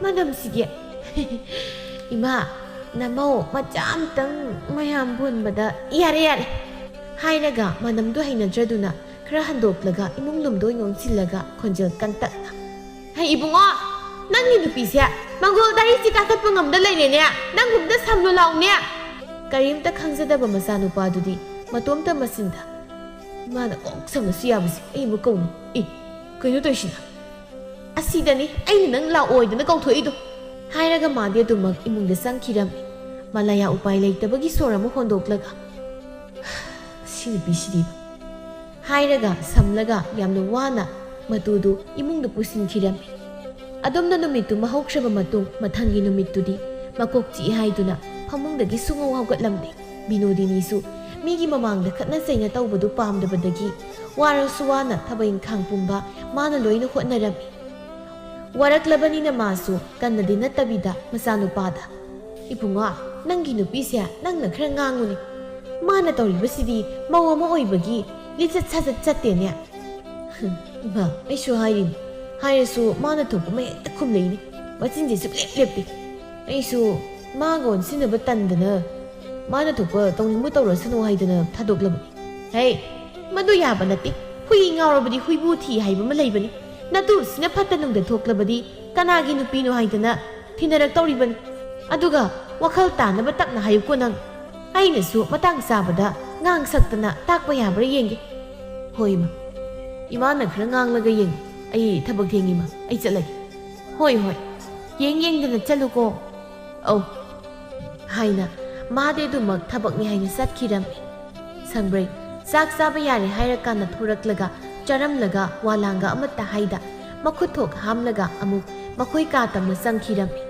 ꯃꯅꯝꯁꯤꯗꯤ ꯏꯃꯥ ꯅꯃꯧ ꯃꯆꯥ ꯑꯝꯇꯪ ꯃꯌꯥꯝ ꯄꯨꯟꯕꯗ ꯌꯥꯔꯦ ꯍꯥꯏꯔꯒ ꯃꯅꯝꯗꯨ ꯍꯩꯅꯗ꯭ꯔꯗꯨꯅ ꯈꯔ ꯍꯟꯗꯣꯛꯂꯒ ꯏꯃꯨꯡ ꯂꯨꯝꯗ ꯑꯣꯏꯅ ꯑꯣꯟꯁꯤꯜꯂꯒ ꯈꯣꯟꯖꯦꯜ ꯀꯟꯇꯛꯅ ꯍꯩ ꯏꯕꯨꯡꯉꯣ ꯅꯪꯒꯤ ꯅꯨꯄꯤꯁꯦ ꯃꯪꯒꯣꯜ ꯗꯥꯔꯤꯁꯤ ꯀꯥꯈꯠꯄ ꯉꯝꯗ ꯂꯩꯔꯦꯅꯦ ꯅꯪꯒꯨꯝꯗ ꯁꯝꯂꯨ ꯂꯥꯎꯅꯦ ꯀꯔꯤꯝꯇ ꯈꯪꯖꯗꯕ ꯃꯆꯥꯅꯨꯄꯥꯗꯨꯗꯤ ꯃꯇꯣꯝꯇ ꯃꯆꯤꯟꯗ ꯏꯃꯥꯅ ꯀꯣꯛ ꯁꯝꯂꯁꯨ ꯌꯥꯕꯁꯦ ꯑꯩ ꯑꯃꯨꯛ ꯀꯧꯅꯤ ꯀꯩꯅꯣ ꯇꯧꯔꯤꯁꯤꯅ ꯑꯁꯤꯗꯅꯤ ꯑꯩꯅ ꯅꯪ ꯂꯥꯛꯑꯣꯏꯗꯅ ꯀꯧꯊꯣꯛꯏꯗꯣ ꯍꯥꯏꯔꯒ ꯃꯥꯗꯤ ꯑꯗꯨꯃꯛ ꯏꯃꯨꯡꯗ ꯆꯪꯈꯤꯔꯝꯃꯤ ꯃꯂꯥꯌꯥ ꯎꯄꯥꯏ ꯂꯩꯇꯕꯒꯤ ꯁꯣꯔ ꯑꯃ ꯍꯣꯟꯗꯣꯛꯂꯒ ꯁꯤ ꯅꯨꯄꯤꯁꯤꯗꯤ ꯍꯥꯏꯔꯒ ꯁꯝꯂꯒ ꯌꯥꯝꯅ ꯋꯥꯅ ꯃꯇꯨꯗꯨ ꯏꯃꯨꯡꯗ ꯄꯨꯁꯤꯟꯈꯤꯔꯝꯃꯤ ꯑꯗꯣꯝꯅ ꯅꯨꯃꯤꯠꯇꯨ ꯃꯍꯧꯈ꯭ꯔꯕ ꯃꯇꯨꯡ ꯃꯊꯪꯒꯤ ꯅꯨꯃꯤꯠꯇꯨꯗꯤ ꯃꯀꯣꯛ ꯆꯤꯛꯏ ꯍꯥꯏꯗꯨꯅ ꯐꯃꯨꯡꯗꯒꯤ ꯁꯨꯡꯍꯧ ꯍꯧꯒꯠꯂꯝꯗꯦ ꯕꯤꯅꯣꯗꯤꯅꯤꯁꯨ ꯃꯤꯒꯤ ꯃꯃꯥꯡꯗ ꯈꯠꯅ ꯆꯩꯅ ꯇꯧꯕꯗꯨ ꯄꯥꯝꯗꯕꯗꯒꯤ ꯋꯥꯔꯁꯨ ꯋꯥꯅ ꯊꯕꯛ ꯏꯪꯈꯥꯡ ꯄꯨꯝꯕ ꯃꯥꯅ ꯂꯣꯏꯅ ꯍꯣꯠꯅꯔꯝꯃꯤ ꯋꯥꯔꯛꯂꯕꯅꯤꯅ ꯃꯥꯁꯨ ꯀꯟꯅꯗꯤ ꯅꯠꯇꯕꯤꯗ ꯃꯆꯥꯅꯨꯄꯥꯗ ꯏꯕꯨꯡꯉꯣ ꯅꯪꯒꯤ ꯅꯨꯄꯤꯁꯦ ꯅꯪꯅ ꯈꯔ ꯉꯥꯡꯉꯨꯅꯤ ꯃꯥꯅ ꯇꯧꯔꯤꯕꯁꯤꯗꯤ ꯃꯧ ꯑꯃ ꯑꯣꯏꯕꯒꯤ ꯂꯤꯆꯠ ꯁꯥꯖꯠ ꯆꯠꯇꯦꯅꯦ ꯏꯃꯥ ꯑꯩꯁꯨ ꯍꯥꯏꯔꯤꯅꯤ ꯍꯥꯏꯔꯁꯨ ꯃꯥꯅ ꯊꯣꯛꯄ ꯃꯍꯦꯛꯇ ꯈꯨꯝꯂꯛꯏꯅꯤ ꯃꯆꯤꯟꯁꯦ ꯁꯨꯛꯂꯦꯞ ꯂꯦꯞꯇꯦ ꯑꯩꯁꯨ ꯃꯥꯒ ꯑꯣꯟꯁꯤꯟꯅꯕ ꯇꯟꯗꯅ ꯃꯥꯅ ꯊꯣꯛꯄ ꯇꯧꯅꯤꯡꯕ ꯇꯧꯔꯁꯅꯨ ꯍꯥꯏꯗꯅ ꯊꯥꯗꯣꯛꯂꯕꯅꯤ ꯍꯩ ꯃꯗꯨ ꯌꯥꯕ ꯅꯠꯇꯦ ꯍꯨꯏ ꯉꯥꯎꯔꯕꯗꯤ ꯍꯨꯏꯕꯨ ꯊꯤ ꯍꯥꯏꯕ ꯑꯃ ꯂꯩꯕꯅꯤ ꯅꯇꯨꯁꯤꯅ ꯐꯠꯇ ꯅꯨꯡꯗ ꯊꯣꯛꯂꯕꯗꯤ ꯀꯅꯥꯒꯤ ꯅꯨꯄꯤꯅꯣ ꯍꯥꯏꯗꯅ ꯊꯤꯅꯔꯛꯇꯧꯔꯤꯕꯅꯤ ꯑꯗꯨꯒ ꯋꯥꯈꯜ ꯇꯥꯅꯕ ꯇꯞꯅ ꯍꯥꯏꯌꯨꯀꯣ ꯅꯪ ꯑꯩꯅꯁꯨ ꯃꯇꯥꯡ ꯆꯥꯕꯗ ꯉꯥꯡ ꯁꯛꯇꯅ ꯇꯥꯛꯄ ꯌꯥꯕ꯭ꯔꯥ ꯌꯦꯡꯒꯦ ꯍꯣꯏ ꯏꯃꯥꯅ ꯈꯔ ꯉꯥꯡꯂꯒ ꯌꯦꯡꯉꯤ ꯑꯩ ꯊꯕꯛ ꯊꯦꯡꯉꯤꯃ ꯑꯩ ꯆꯠꯂꯒꯦ ꯍꯣꯏ ꯌꯦꯡꯗꯅ ꯆꯠꯂꯨꯀꯣ ꯑꯧ ꯍꯥꯏꯅ ꯃꯥꯗꯤ ꯑꯗꯨꯃꯛ ꯊꯕꯛꯅꯤ ꯍꯥꯏꯅ ꯆꯠꯈꯤꯔꯝꯃꯤ ꯁꯪꯕ꯭ꯔꯩ ꯆꯥꯛ ꯆꯥꯕ ꯌꯥꯔꯦ ꯍꯥꯏꯔꯀꯥꯟꯗ ꯊꯣꯔꯛꯂꯒ ꯆꯥꯔꯝꯂꯒ ꯋꯥꯂꯥꯡꯒ ꯑꯃꯠꯇ ꯍꯥꯏꯗ ꯃꯈꯨꯠ ꯊꯣꯛ ꯍꯥꯝꯂꯒ ꯑꯃꯨꯛ ꯃꯈꯣꯏ ꯀꯥ ꯇꯝꯅ ꯆꯪꯈꯤꯔꯝꯃꯤ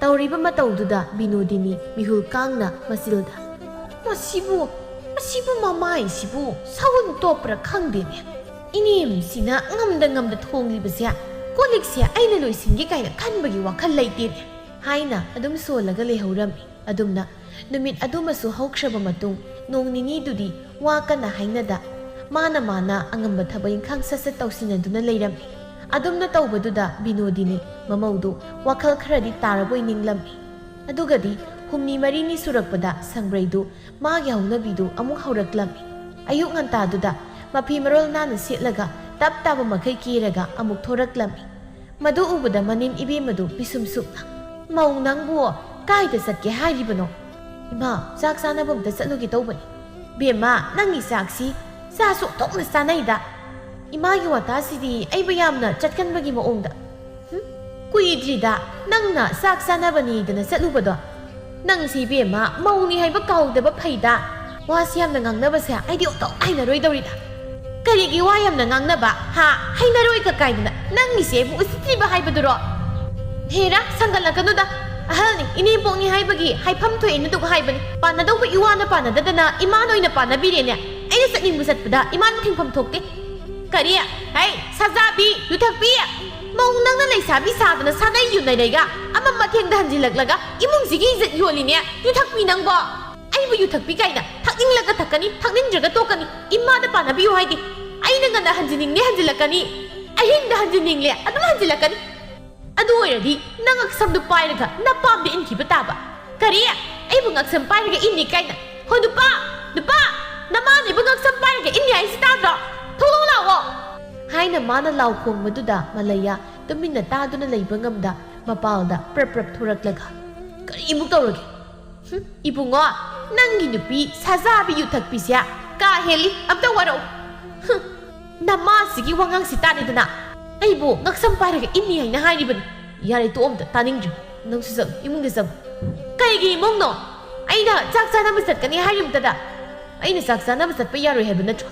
ꯇꯧꯔꯤꯕ ꯃꯇꯧꯗꯨꯗ ꯕꯤꯅꯣꯗꯤꯅꯤ ꯃꯤꯍꯨꯜ ꯀꯥꯡꯅ ꯃꯆꯤꯜꯗ ꯃꯁꯤꯕꯨ ꯃꯃꯥꯏꯁꯤꯕꯨ ꯁꯥꯎꯟ ꯇꯣꯞꯄ꯭ꯔꯥ ꯈꯪꯗꯦꯅꯦ ꯏꯅꯦꯝꯁꯤꯅ ꯉꯝꯗ ꯊꯣꯡꯂꯤꯕꯁꯦ ꯀꯣꯜꯂꯤꯛꯁꯦ ꯑꯩꯅ ꯂꯣꯏꯁꯤꯟꯒꯦ ꯀꯥꯏꯅ ꯈꯟꯕꯒꯤ ꯋꯥꯈꯜ ꯂꯩꯇꯦꯅꯦ ꯍꯥꯏꯅ ꯑꯗꯨꯝ ꯁꯣꯜꯂꯒ ꯂꯩꯍꯧꯔꯝꯃꯤ ꯑꯗꯨꯝꯅ ꯅꯨꯃꯤꯠ ꯑꯗꯨꯃꯁꯨ ꯍꯧꯈ꯭ꯔꯕ ꯃꯇꯨꯡ ꯅꯣꯡ ꯅꯤꯅꯤꯗꯨꯗꯤ ꯋꯥ ꯀꯟꯅ ꯍꯥꯏꯅꯗ ꯃꯥꯅ ꯑꯉꯝꯕ ꯊꯕꯛ ꯏꯪꯈꯥꯡ ꯁꯠ ꯇꯧꯁꯤꯟꯅꯗꯨꯅ ꯂꯩꯔꯝꯃꯤ ꯑꯗꯨꯝꯅ ꯇꯧꯕꯗꯨꯗ ꯕꯤꯅꯣꯗꯤꯅꯤ ꯃꯃꯧꯗꯨ ꯋꯥꯈꯜ ꯈꯔꯗꯤ ꯇꯥꯔꯕꯣꯏ ꯅꯤꯡꯂꯝꯃꯤ ꯑꯗꯨꯒꯗꯤ ꯍꯨꯝꯅꯤ ꯃꯔꯤꯅꯤ ꯁꯨꯔꯛꯄꯗ ꯁꯪꯕ꯭ꯔꯩꯗꯨ ꯃꯥꯒꯤ ꯍꯧꯅꯕꯤꯗꯨ ꯑꯃꯨꯛ ꯍꯧꯔꯛꯂꯝꯃꯤ ꯑꯌꯨꯛ ꯉꯟꯇꯥꯗꯨꯗ ꯃꯐꯤ ꯃꯔꯣꯜ ナꯅ ꯁꯦꯠꯂꯒ ꯇꯞ ꯇꯥꯕ ꯃꯈꯩ ꯀꯦꯔꯒ ꯑꯃꯨꯛ ꯊꯣꯔꯛꯂꯝꯃꯤ ꯃꯗꯨ ꯎꯕꯗ ꯃꯅꯦꯝ ꯏꯕꯦꯝꯃꯗꯨ ꯄꯤꯁꯨꯝ ꯁꯨꯛꯅ ꯃꯧ ꯅꯪꯕꯨ ꯀꯥꯏꯗ ꯆꯠꯀꯦ ꯍꯥꯏꯔꯤꯕꯅꯣ ꯏꯃꯥ ꯆꯥꯛ ꯆꯥꯅꯕ ꯑꯝꯇ ꯆꯠꯂꯨꯒꯦ ꯇꯧꯕꯅꯤ ꯕꯦꯝꯃ ꯅꯪꯒꯤ ꯆꯥꯛꯁꯤ ꯆꯥꯁꯨ ꯑꯣꯟꯊꯣꯛꯅ ꯆꯥꯅꯩꯗ 이마기 와타시디 아이부 얌나 잣간바기 모옹다 꾸이드리다 낭나 싹사나바니드나 쌀루바다 낭시 비에마 마우니 하이바 가우데바 파이다 와시 얌나 강나바세 아이디 오토 아이나로이더리다 까리기 와 얌나 강나바 하 하이나로이 가까이드나 낭니세 부 우스트리바 하이바드로 헤라 상갈라가노다 아하니 이니 뽕이 하이바기 하이팜토 있는두고 하이바니 빠나도고 이와나 빠나다다나 이마노이나 빠나비레냐 아이나 싹님 무삿보다 이마노 팅팜 톡대 Kariya, hey, sasabi, yutakbiya. Maung nang na sabi sa atin na sanay yun na naiga. Ama matiyang dahan silaglaga, imong sige izat yoli niya, yutakbi nang ba? Ay ba yutakbi kay na, takning laga takani, takning jaga tokani, imada pa nabiyo hay di. Ay nang na hanjining ni hanjilakani. Ay hindi hanjining liya, ano hanjilakani? Ado ay di, nangaksam do pay naga, napam di inki bataba. Kariya, ay ba ngaksam pay naga inni kay na. Ho dupa, naman ay ba ngaksam pay naga inni ay sitadra. Haina mana lau khong maduda malaya tuminna taduna leiba ngamda mapalda prep thuraklaga kari imuk tawrage ibungo nangi nupi sazabi yuthakpi sia ka heli amta waro nama sigi wangang sitani dana aibu ngaksam pairaga inni haina hairibani yare to omda taningju nang susam imung desam kaigi imung no aina chak chana basat kani hairimta da aina chak chana basat pa yaroi heba natro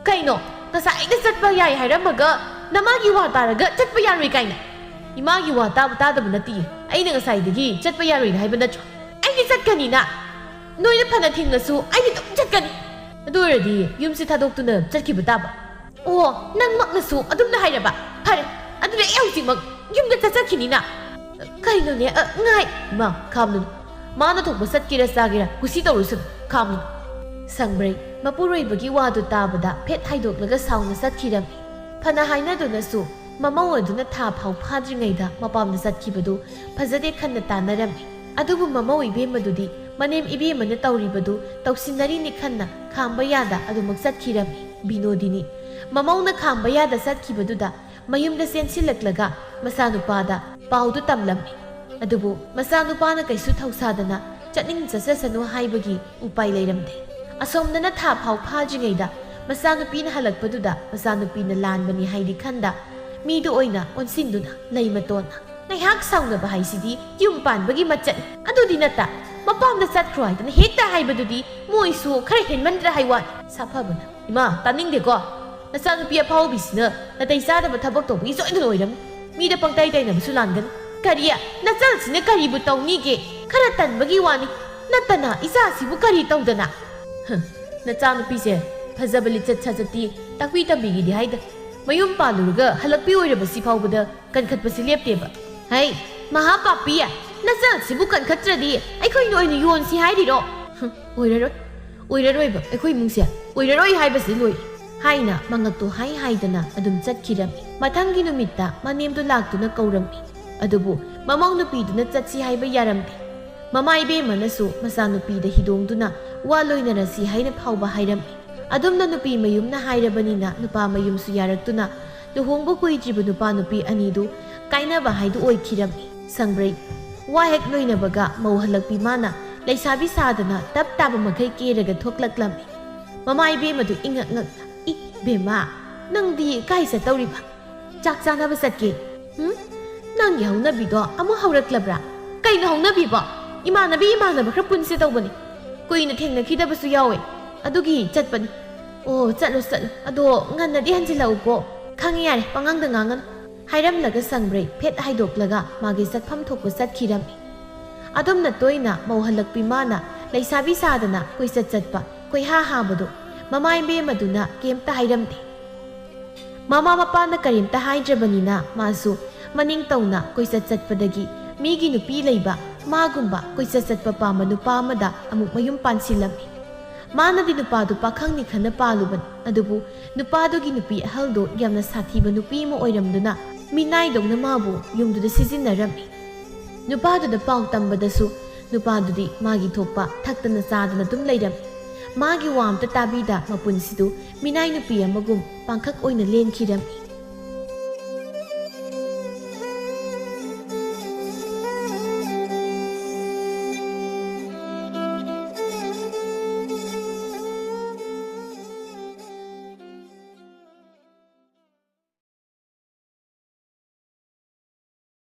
kaino Nasa ay nasat pa yay hayram maga ꯅꯃꯥꯒꯤ ꯋꯥ ꯇꯥꯔꯒ ꯆꯠꯄ ꯌꯥꯔꯣꯏ ꯀꯥꯏꯅ ꯏꯃꯥꯒꯤ ꯋꯥ ꯇꯥꯕ ꯇꯥꯗꯕ ꯅꯠꯇꯦ ꯑꯩꯅ ꯉꯁꯥꯏꯗꯒꯤ ꯆꯠꯄ ꯌꯥꯔꯣꯏ ꯍꯥꯏꯕ ꯅꯠꯇ꯭ꯔꯣ ꯑꯩꯗꯤ ꯆꯠꯀꯅꯤꯅ ꯅꯣꯏꯅ ꯐꯅ ꯊꯤꯡꯂꯁꯨ ꯑꯩꯗꯤ ꯑꯗꯨꯝ ꯆꯠꯀꯅꯤ ꯑꯗꯨ ꯑꯣꯏꯔꯗꯤ ꯌꯨꯝꯁꯤ ꯊꯥꯗꯣꯛꯇꯨꯅ ꯆꯠꯈꯤꯕ ꯇꯥꯕ ꯑꯣ ꯅꯪꯃꯛꯅꯁꯨ ꯑꯗꯨꯝꯅ ꯍꯥꯏꯔꯕ ꯐꯔꯦ ꯑꯗꯨꯗꯤ ꯑꯩ ꯍꯧꯖꯤꯛꯃꯛ ꯌꯨꯝꯗ ꯆꯠꯆꯈꯤꯅꯤꯅ ꯀꯩꯅꯣꯅꯦ ꯉꯥꯏ ꯏꯃꯥ ꯈꯥꯝꯂꯨꯅꯨ ꯃꯥꯅ ꯊꯣꯛꯄ ꯆꯠꯀꯦꯔꯥ ꯆꯥꯒꯦꯔꯥ ꯀꯨꯁꯤ ꯇꯧꯔꯨꯁꯨ ꯈꯥꯝꯂꯨꯅꯨ ꯁꯪꯕ꯭ꯔꯩ ꯃꯄꯨꯔꯣꯏꯕꯒꯤ ꯋꯥꯗꯨ ꯇꯥꯕꯗ ꯐꯦꯠ ꯍꯥꯏꯗꯣꯛꯂꯒ ꯁꯥꯎꯅ ꯆꯠꯈꯤꯔꯝꯃꯤ ꯐꯅ ꯍꯥꯏꯅꯗꯨꯅꯁꯨ ꯃꯃꯧ ꯑꯗꯨꯅ ꯊꯥ ꯐꯥꯎ ꯐꯥꯗ꯭ꯔꯤꯉꯩꯗ ꯃꯄꯥꯝꯗ ꯆꯠꯈꯤꯕꯗꯨ ꯐꯖꯗꯦ ꯈꯟꯅ ꯇꯥꯟꯅꯔꯝꯃꯤ ꯑꯗꯨꯕꯨ ꯃꯃꯧ ꯏꯕꯦꯝꯃꯗꯨꯗꯤ ꯃꯅꯦꯝ ꯏꯕꯦꯝꯃꯅ ꯇꯧꯔꯤꯕꯗꯨ ꯇꯧꯁꯤꯟꯅꯔꯤꯅꯤ ꯈꯟꯅ ꯈꯥꯝꯕ ꯌꯥꯗ ꯑꯗꯨꯃꯛ ꯆꯠꯈꯤꯔꯝꯃꯤ ꯕꯤꯅꯣꯗꯤꯅꯤ ꯃꯃꯧꯅ ꯈꯥꯝꯕ ꯌꯥꯗ ꯆꯠꯈꯤꯕꯗꯨꯗ ꯃꯌꯨꯝꯗ ꯆꯦꯟꯁꯤꯜꯂꯛꯂꯒ ꯃꯆꯥꯅꯨꯄꯥꯗ ꯄꯥꯎꯗꯨ ꯇꯝꯂꯝꯃꯤ ꯑꯗꯨꯕꯨ ꯃꯆꯥꯅꯨꯄꯥꯅ ꯀꯩꯁꯨ ꯊꯧꯁꯥꯗꯅ ꯆꯠꯅꯤꯡ ꯆꯠꯆꯁꯅꯨ ꯍꯥꯏꯕꯒꯤ ꯎꯄꯥꯏ ꯂꯩꯔꯝꯗꯦ ꯑꯁꯣꯝꯗꯅ ꯊꯥ ꯐꯥꯎ ꯐꯥꯗ꯭ꯔꯤꯉꯩꯗ ꯃꯆꯥꯅꯨꯄꯤꯅ ꯍꯜꯂꯛꯄꯗꯨꯗ ꯃꯆꯥꯅꯨꯄꯤꯅ ꯂꯥꯟꯕꯅꯤ ꯍꯥꯏꯗꯤ ꯈꯟꯗ ꯃꯤꯗꯨ ꯑꯣꯏꯅ ꯑꯣꯟꯁꯤꯟꯗꯨꯅ ꯂꯩ ꯃꯇꯣꯟꯅ ꯉꯥꯏꯍꯥꯛ ꯁꯥꯎꯅꯕ ꯍꯥꯏꯁꯤꯗꯤ ꯌꯨꯝ ꯄꯥꯟꯕꯒꯤ ꯃꯆꯠꯅꯤ ꯑꯗꯨꯗꯤ ꯅꯠꯇ ꯃꯄꯥꯝꯗ ꯆꯠꯈ꯭ꯔꯣ ꯍꯥꯏꯗꯅ ꯍꯦꯛꯇ ꯍꯥꯏꯕꯗꯨꯗꯤ ꯃꯣꯏꯁꯨ ꯈꯔ ꯍꯦꯟꯃꯟꯗ꯭ꯔ ꯍꯥꯏ ꯋꯥꯅꯤ ꯁꯥꯐꯕꯅ ꯏꯃꯥ ꯇꯥꯅꯤꯡꯗꯦꯀꯣ ꯅꯆꯥꯅꯨꯄꯤ ꯑꯐꯥꯎꯕꯤꯁꯤꯅ ꯅꯥꯇꯩ ꯆꯥꯗꯕ ꯊꯕꯛ ꯇꯧꯕꯒꯤ ꯁꯣꯏꯗꯅ ꯑꯣꯏꯔꯝꯅꯤ ꯃꯤꯗ ꯄꯪꯇꯩ ꯇꯩꯅꯕꯁꯨ ꯂꯥꯟꯒꯅꯤ ꯀꯔꯤ ꯅꯆꯜꯁꯤꯅ ꯀꯔꯤꯕꯨ ꯇꯧꯅꯤꯒꯦ ꯈꯔ ꯇꯟꯕꯒꯤ ꯋꯥꯅꯤ ꯅꯠꯇꯅ ꯏꯆꯥꯁꯤꯕꯨ ꯀꯔꯤ ꯇꯧꯗꯅ ꯅꯆꯥꯅꯨꯄꯤꯁꯦ ꯐꯖꯕ ꯂꯤꯆꯠ ꯁꯥꯖꯠꯇꯤ ꯇꯥꯛꯄꯤ ꯇꯝꯕꯤꯒꯤꯗꯤ ꯍꯥꯏꯗ ꯃꯌꯨꯝ ꯄꯥꯜꯂꯨꯔꯒ ꯍꯜꯂꯛꯄꯤ ꯑꯣꯏꯔꯕꯁꯤ ꯐꯥꯎꯕꯗ ꯀꯟꯈꯠꯄꯁꯤ ꯂꯦꯞꯇꯦꯕ ꯍꯩ ꯃꯍꯥ ꯄꯥꯄꯤ ꯅꯆꯜꯁꯤꯕꯨ ꯀꯟꯈꯠꯇ꯭ꯔꯗꯤ ꯑꯩꯈꯣꯏꯅ ꯑꯣꯏꯅ ꯌꯣꯟꯁꯤ ꯍꯥꯏꯔꯤꯔꯣ ꯑꯣꯏꯔꯔꯣꯏꯕ ꯑꯩꯈꯣꯏ ꯏꯃꯨꯡꯁꯦ ꯑꯣꯏꯔꯔꯣꯏ ꯍꯥꯏꯕꯁꯤ ꯂꯣꯏ ꯍꯥꯏꯅ ꯃꯉꯛꯇꯣ ꯍꯥꯏꯗꯅ ꯑꯗꯨꯝ ꯆꯠꯈꯤꯔꯝꯃꯤ ꯃꯊꯪꯒꯤ ꯅꯨꯃꯤꯠꯇ ꯃꯅꯦꯝꯗꯨ ꯂꯥꯛꯇꯨꯅ ꯀꯧꯔꯝꯃꯤ ꯑꯗꯨꯕꯨ ꯃꯃꯧ ꯅꯨꯄꯤꯗꯨꯅ ꯆꯠꯁꯤ ꯍꯥꯏꯕ ꯌꯥꯔꯝꯗꯦ ꯃꯃꯥ ꯏꯕꯦꯝꯃꯅꯁꯨ ꯃꯆꯥꯅꯨꯄꯤꯗ ꯍꯤꯗꯣꯡꯗꯨꯅ ꯋꯥ ꯂꯣꯏꯅꯔꯁꯤ ꯍꯥꯏꯅ ꯐꯥꯎꯕ ꯍꯥꯏꯔꯝꯃꯤ ꯑꯗꯨꯝꯅ ꯅꯨꯄꯤ ꯃꯌꯨꯝꯅ ꯍꯥꯏꯔꯕꯅꯤꯅ ꯅꯨꯄꯥ ꯃꯌꯨꯝꯁꯨ ꯌꯥꯔꯛꯇꯨꯅ ꯂꯨꯍꯣꯡꯕ ꯀꯨꯏꯗ꯭ꯔꯤꯕ ꯅꯨꯄꯥ ꯅꯨꯄꯤ ꯑꯅꯤꯗꯨ ꯀꯥꯏꯅꯕ ꯍꯥꯏꯗꯨ ꯑꯣꯏꯈꯤꯔꯝꯃꯤ ꯁꯪꯕ꯭ꯔꯩ ꯋꯥ ꯍꯦꯛ ꯂꯣꯏꯅꯕꯒ ꯃꯧ ꯍꯜꯂꯛꯄꯤ ꯃꯥꯅ ꯂꯩꯁꯥꯕꯤ ꯁꯥꯗꯅ ꯇꯞ ꯇꯥꯕ ꯃꯈꯩ ꯀꯦꯔꯒ ꯊꯣꯛꯂꯛꯂꯝꯃꯤ ꯃꯃꯥ ꯏꯕꯦꯝꯃꯗꯨ ꯏꯉꯛ ꯉꯛꯅ ꯏꯕꯦꯝꯃ ꯅꯪꯗꯤ ꯀꯥꯏ ꯆꯠꯇꯧꯔꯤꯕ ꯆꯥꯛ ꯆꯥꯅꯕ ꯆꯠꯀꯦ ꯅꯪꯒꯤ ꯍꯧꯅꯕꯤꯗꯣ ꯑꯃꯨꯛ ꯍꯧꯔꯛꯂꯕ꯭ꯔꯥ ꯀꯩꯅꯣ ꯍꯧꯅꯕꯤꯕꯣ ꯏꯃꯥꯟꯅꯕ ꯈꯔ ꯄꯨꯟꯁꯦ ꯇꯧꯕꯅꯤ ꯀꯨꯏꯅ ꯊꯦꯡꯅꯈꯤꯗꯕꯁꯨ ꯌꯥꯎꯋꯦ ꯑꯗꯨꯒꯤ ꯆꯠꯄꯅꯤ ꯑꯣ ꯆꯠꯂꯣ ꯑꯗꯣ ꯉꯟꯅꯗꯤ ꯍꯟꯖꯤꯜꯂꯛꯎꯀꯣ ꯈꯪꯉꯦ ꯌꯥꯔꯦ ꯄꯉꯥꯡꯗ ꯉꯥꯡꯒꯅꯨ ꯍꯥꯏꯔꯝꯂꯒ ꯁꯪꯕ꯭ꯔꯩ ꯐꯦꯠ ꯍꯥꯏꯗꯣꯛꯂꯒ ꯃꯥꯒꯤ ꯆꯠꯐꯝ ꯊꯣꯛꯄ ꯆꯠꯈꯤꯔꯝꯃꯤ ꯑꯗꯨꯝꯅ ꯇꯣꯏꯅ ꯃꯧ ꯍꯜꯂꯛꯄꯤ ꯃꯥꯅ ꯂꯩꯁꯥꯕꯤ ꯁꯥꯗꯅ ꯀꯣꯏꯆꯠ ꯆꯠꯄ ꯀꯣꯏꯍꯥ ꯍꯥꯕꯗꯨ ꯃꯃꯥ ꯏꯕꯦꯝꯃꯗꯨꯅ ꯀꯩꯝꯇ ꯍꯥꯏꯔꯝꯗꯦ ꯃꯃꯥ ꯃꯄꯥꯅ ꯀꯔꯤꯝꯇ ꯍꯥꯏꯗ꯭ꯔꯕꯅꯤꯅ ꯃꯥꯁꯨ ꯃꯅꯤꯡ ꯇꯧꯅ ꯀꯣꯏꯆꯠ ꯆꯠꯄꯗꯒꯤ ꯃꯤꯒꯤ ꯅꯨꯄꯤ ꯂꯩꯕ ꯃꯥꯒꯨꯝꯕ ꯀꯣꯏꯆꯠ ꯆꯠꯄ ꯄꯥꯝꯕ ꯅꯨꯄꯥ ꯑꯃꯗ ꯑꯃꯨꯛ ꯃꯌꯨꯝ ꯄꯥꯟꯁꯤꯜꯂꯝꯃꯤ ꯃꯥꯅꯗꯤ ꯅꯨꯄꯥꯗꯨ ꯄꯥꯈꯪꯅꯤ ꯈꯟꯅ ꯄꯥꯜꯂꯨꯕꯅꯤ ꯑꯗꯨꯕꯨ ꯅꯨꯄꯥꯗꯨꯒꯤ ꯅꯨꯄꯤ ꯑꯍꯜꯗꯣ ꯌꯥꯝꯅ ꯁꯥꯊꯤꯕ ꯅꯨꯄꯤ ꯑꯃ ꯑꯣꯏꯔꯝꯗꯨꯅ ꯃꯤꯅꯥꯏꯗꯧꯅ ꯃꯥꯕు ꯌꯨꯝꯗꯨꯗ ꯁꯤꯖꯤꯟꯅꯔꯝꯃꯤ ꯅꯨꯄꯥꯗꯨꯗ ꯄꯥꯎ ꯇꯝꯕꯗꯁꯨ ꯅꯨꯄꯥꯗꯨꯗꯤ ꯃꯥꯒꯤ ꯊꯣꯛꯄ ꯊꯛꯇꯅ ꯆꯥꯗꯅ ꯑꯗꯨꯝ ꯂꯩꯔꯝꯃꯤ ꯃꯥꯒꯤ ꯋꯥ ꯑꯝꯇ ꯇꯥꯕꯤꯗ ꯃꯄꯨꯟꯁꯤꯗꯨ ꯃꯤꯅꯥꯏ ꯅꯨꯄꯤ ꯑꯃꯒꯨꯝ ꯄꯥꯡꯈꯛ ꯑꯣꯏꯅ ꯂꯦꯟꯈꯤꯔꯝꯃꯤ